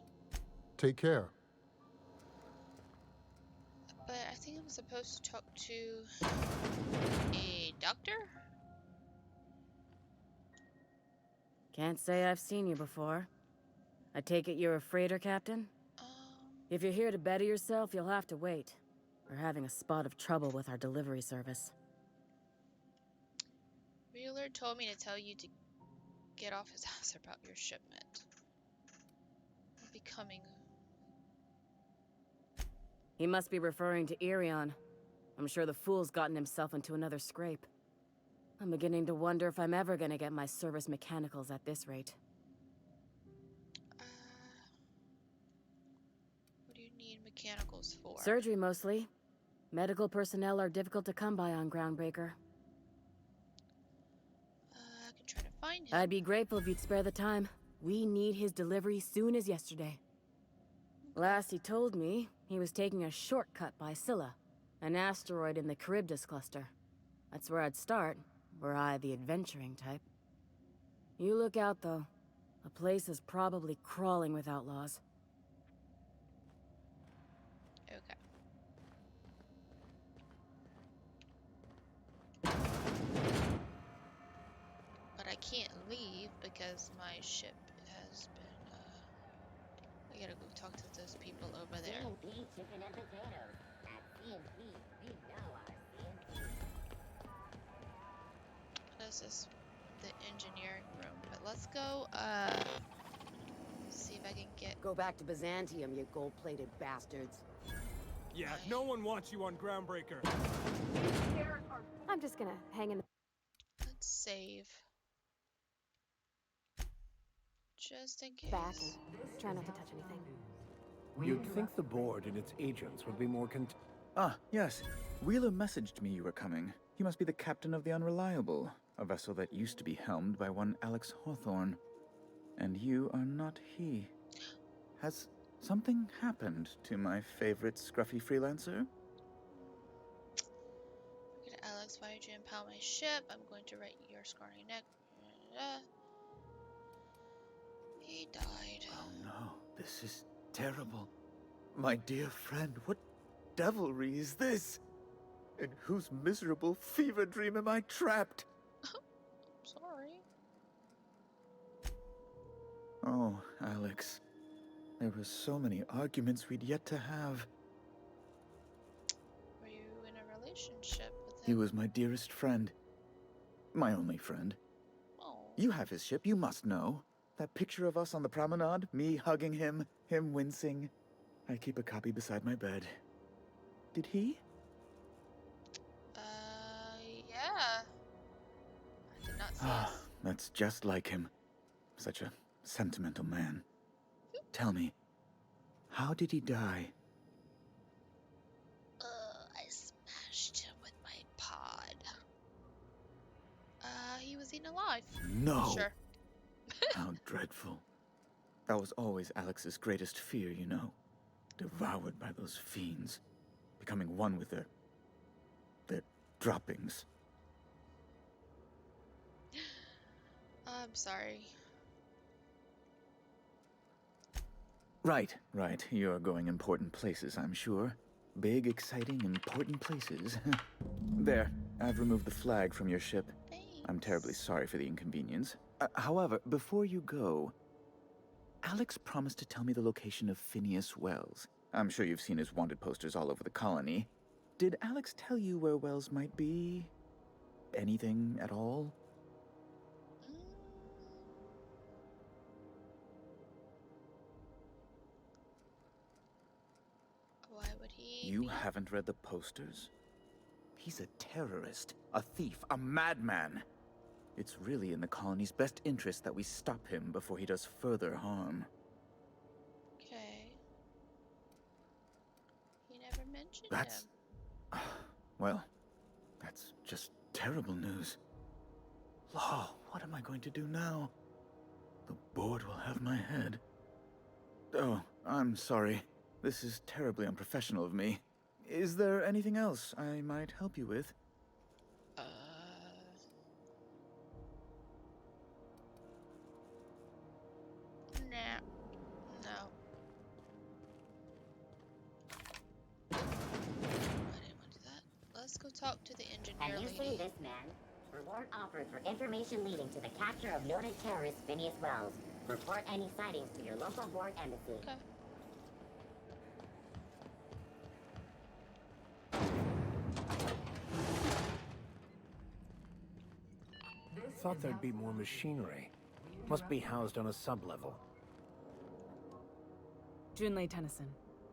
Take care. But I think I'm supposed to talk to a doctor? Can't say I've seen you before. I take it you're a freighter captain? If you're here to better yourself, you'll have to wait. We're having a spot of trouble with our delivery service. Wheeler told me to tell you to get off his ass about your shipment. I'll be coming. He must be referring to Irion. I'm sure the fool's gotten himself into another scrape. I'm beginning to wonder if I'm ever gonna get my service mechanicals at this rate. What do you need mechanicals for? Surgery, mostly. Medical personnel are difficult to come by on Groundbreaker. I can try to find him. I'd be grateful if you'd spare the time. We need his delivery soon as yesterday. Last he told me, he was taking a shortcut by Scylla, an asteroid in the Charybdis cluster. That's where I'd start, were I the adventuring type. You look out, though. The place is probably crawling with outlaws. Okay. But I can't leave because my ship has been, I gotta go talk to those people over there. CNP chicken and potatoes. At CNP, we know our CNP. This is the engineering room, but let's go, see if I can get... Go back to Byzantium, you gold-plated bastards. Yeah, no one wants you on Groundbreaker. I'm just gonna hang in. Let's save. Just in case. Back and try not to touch anything. You'd think the board and its agents would be more Ah, yes. Wheeler messaged me you were coming. He must be the captain of the Unreliable, a vessel that used to be helmed by one Alex Hawthorne. And you are not he. Has something happened to my favorite scruffy freelancer? Okay, Alex, why did you impound my ship? I'm going to write your scarring neck. He died. Oh no, this is terrible. My dear friend, what devilry is this? In whose miserable fever dream am I trapped? Sorry. Oh, Alex. There were so many arguments we'd yet to have. Were you in a relationship with him? He was my dearest friend. My only friend. Oh. You have his ship, you must know. That picture of us on the promenade, me hugging him wincing. I keep a copy beside my bed. Did he? Yeah. I did not see us. That's just like him. Such a sentimental man. Tell me, how did he die? I smashed him with my pod. He was eaten alive. No! Sure. How dreadful. That was always Alex's greatest fear, you know. Devoured by those fiends. Becoming one with their droppings. I'm sorry. Right. You're going important places, I'm sure. Big, exciting, important places. There, I've removed the flag from your ship. Thanks. I'm terribly sorry for the inconvenience. However, before you go, Alex promised to tell me the location of Phineas Wells. I'm sure you've seen his wanted posters all over the colony. Did Alex tell you where Wells might be? Anything at all? Why would he? You haven't read the posters? He's a terrorist, a thief, a madman. It's really in the colony's best interest that we stop him before he does further harm. Okay. He never mentioned That's... him. Well, that's just terrible news. Law, what am I going to do now? The board will have my head. Oh, I'm sorry. This is terribly unprofessional of me. Is there anything else I might help you with? Nah. No. I didn't want to do that. Let's go talk to the engineer Have you lady. seen this man? Reward offered for information leading to the capture of noted terrorist Phineas Wells. Report any sightings to your local board embassy. Okay. Thought there'd be more machinery. Must be housed on a sub-level. Junlei Tennyson.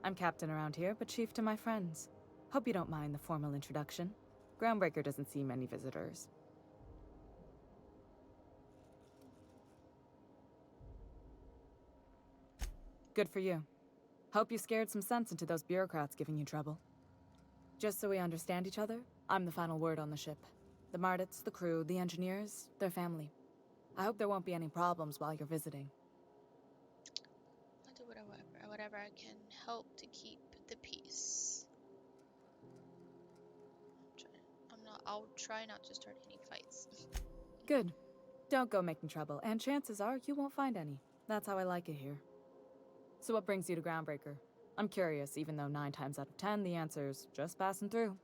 I'm captain around here, but chief to my friends. Hope you don't mind the formal introduction. Groundbreaker doesn't see many visitors. Good for you. Hope you scared some sense into those bureaucrats giving you trouble. Just so we understand each other, I'm the final word on the ship. The Mardits, the crew, the engineers, their family. I hope there won't be any problems while you're visiting. I'll do whatever I can help to keep the peace. I'll try not to start any fights. Good. Don't go making trouble, and chances are you won't find any. That's how I like it here. So what brings you to Groundbreaker? I'm curious, even though 9 times out of 10 the answer's just passing through.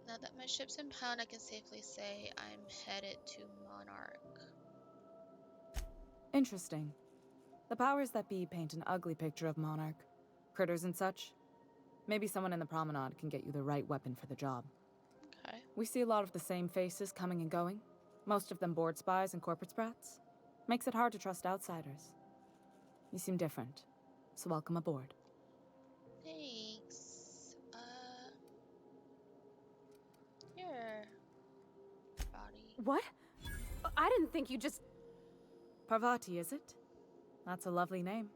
Now that my ship's impound, I can safely say I'm headed to Monarch. Interesting. The powers that be paint an ugly picture of Monarch. Critters and such. Maybe someone in the promenade can get you the right weapon for the job. Okay. We see a lot of the same faces coming and going. Most of them board spies and corporate sprats. Makes it hard to trust outsiders. You seem different, so welcome aboard. Thanks. Here. Body. What? I didn't think you just... Parvati, is it? That's a lovely name.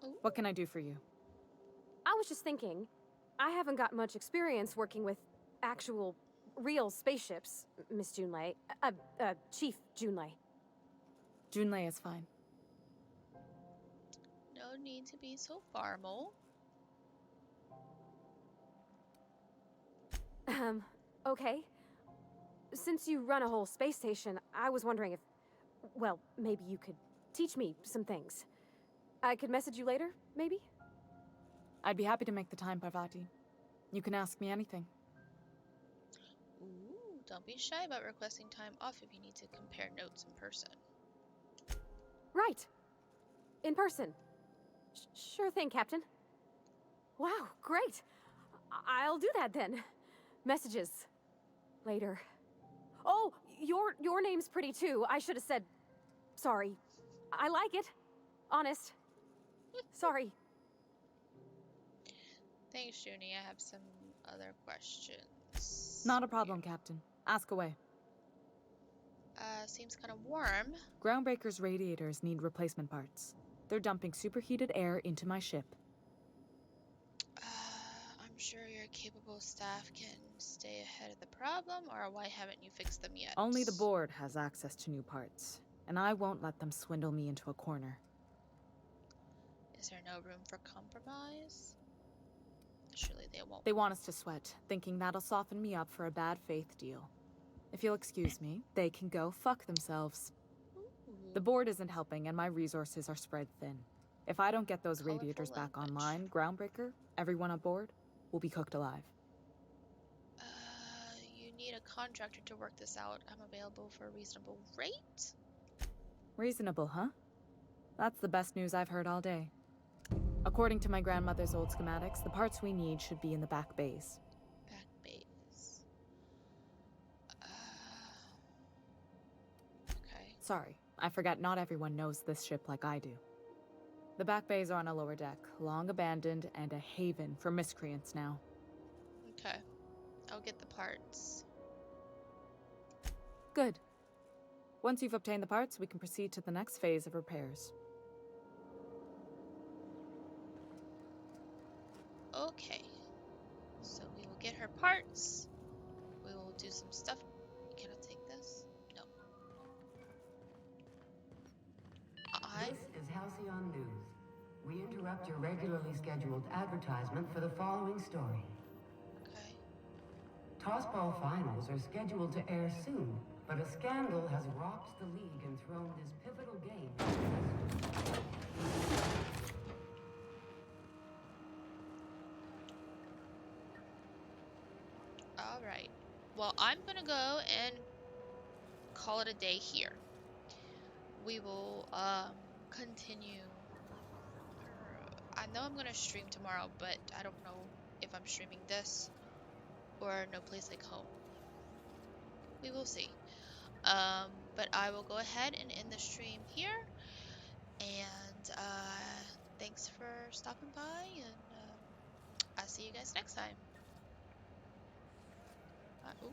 Ooh. What can I do for you? I was just thinking, I haven't got much experience working with actual, real spaceships, Miss Junlei. Chief Junlei. Junlei is fine. No need to be so formal. Okay. Since you run a whole space station, I was wondering if... Well, maybe you could teach me some things. I could message you later, maybe? I'd be happy to make the time, Parvati. You can ask me anything. Ooh, don't be shy about requesting time off if you need to compare notes in person. Right. In person. Sure thing, Captain. Wow, great. I'll do that then. Messages. Later. Oh, your name's pretty too. I should have said... Sorry. I like it. Honest. Sorry. Thanks, Junie. I have some other questions. Not a problem, Captain. Ask away. Seems kind of warm. Groundbreaker's radiators need replacement parts. They're dumping superheated air into my ship. I'm sure your capable staff can stay ahead of the problem, or why haven't you fixed them yet? Only the board has access to new parts, and I won't let them swindle me into a corner. Is there no room for compromise? Surely they won't. They want us to sweat, thinking that'll soften me up for a bad faith deal. If you'll excuse me, they can go fuck themselves. The board isn't helping, and my resources are spread thin. If I don't get those radiators back online, Groundbreaker, everyone aboard, will be cooked alive. You need a contractor to work this out. I'm available for a reasonable rate. Reasonable, huh? That's the best news I've heard all day. According to my grandmother's old schematics, the parts we need should be in the back bays. Back bays. Okay. Sorry, I forgot not everyone knows this ship like I do. The back bays are on a lower deck, long abandoned and a haven for miscreants now. Okay. I'll get the parts. Good. Once you've obtained the parts, we can proceed to the next phase of repairs. Okay. So we will get her parts. We will do some stuff. Can I take this? No. This is Halcyon News. We interrupt your regularly scheduled advertisement for the following story. Okay. Tossball finals are scheduled to air soon, but a scandal has rocked the league and thrown this pivotal game. Alright. Well, I'm gonna go and call it a day here. We will continue. I know I'm gonna stream tomorrow, but I don't know if I'm streaming this or No Place Like Home. We will see. But I will go ahead and end the stream here. And thanks for stopping by, and I'll see you guys next time. Ooh.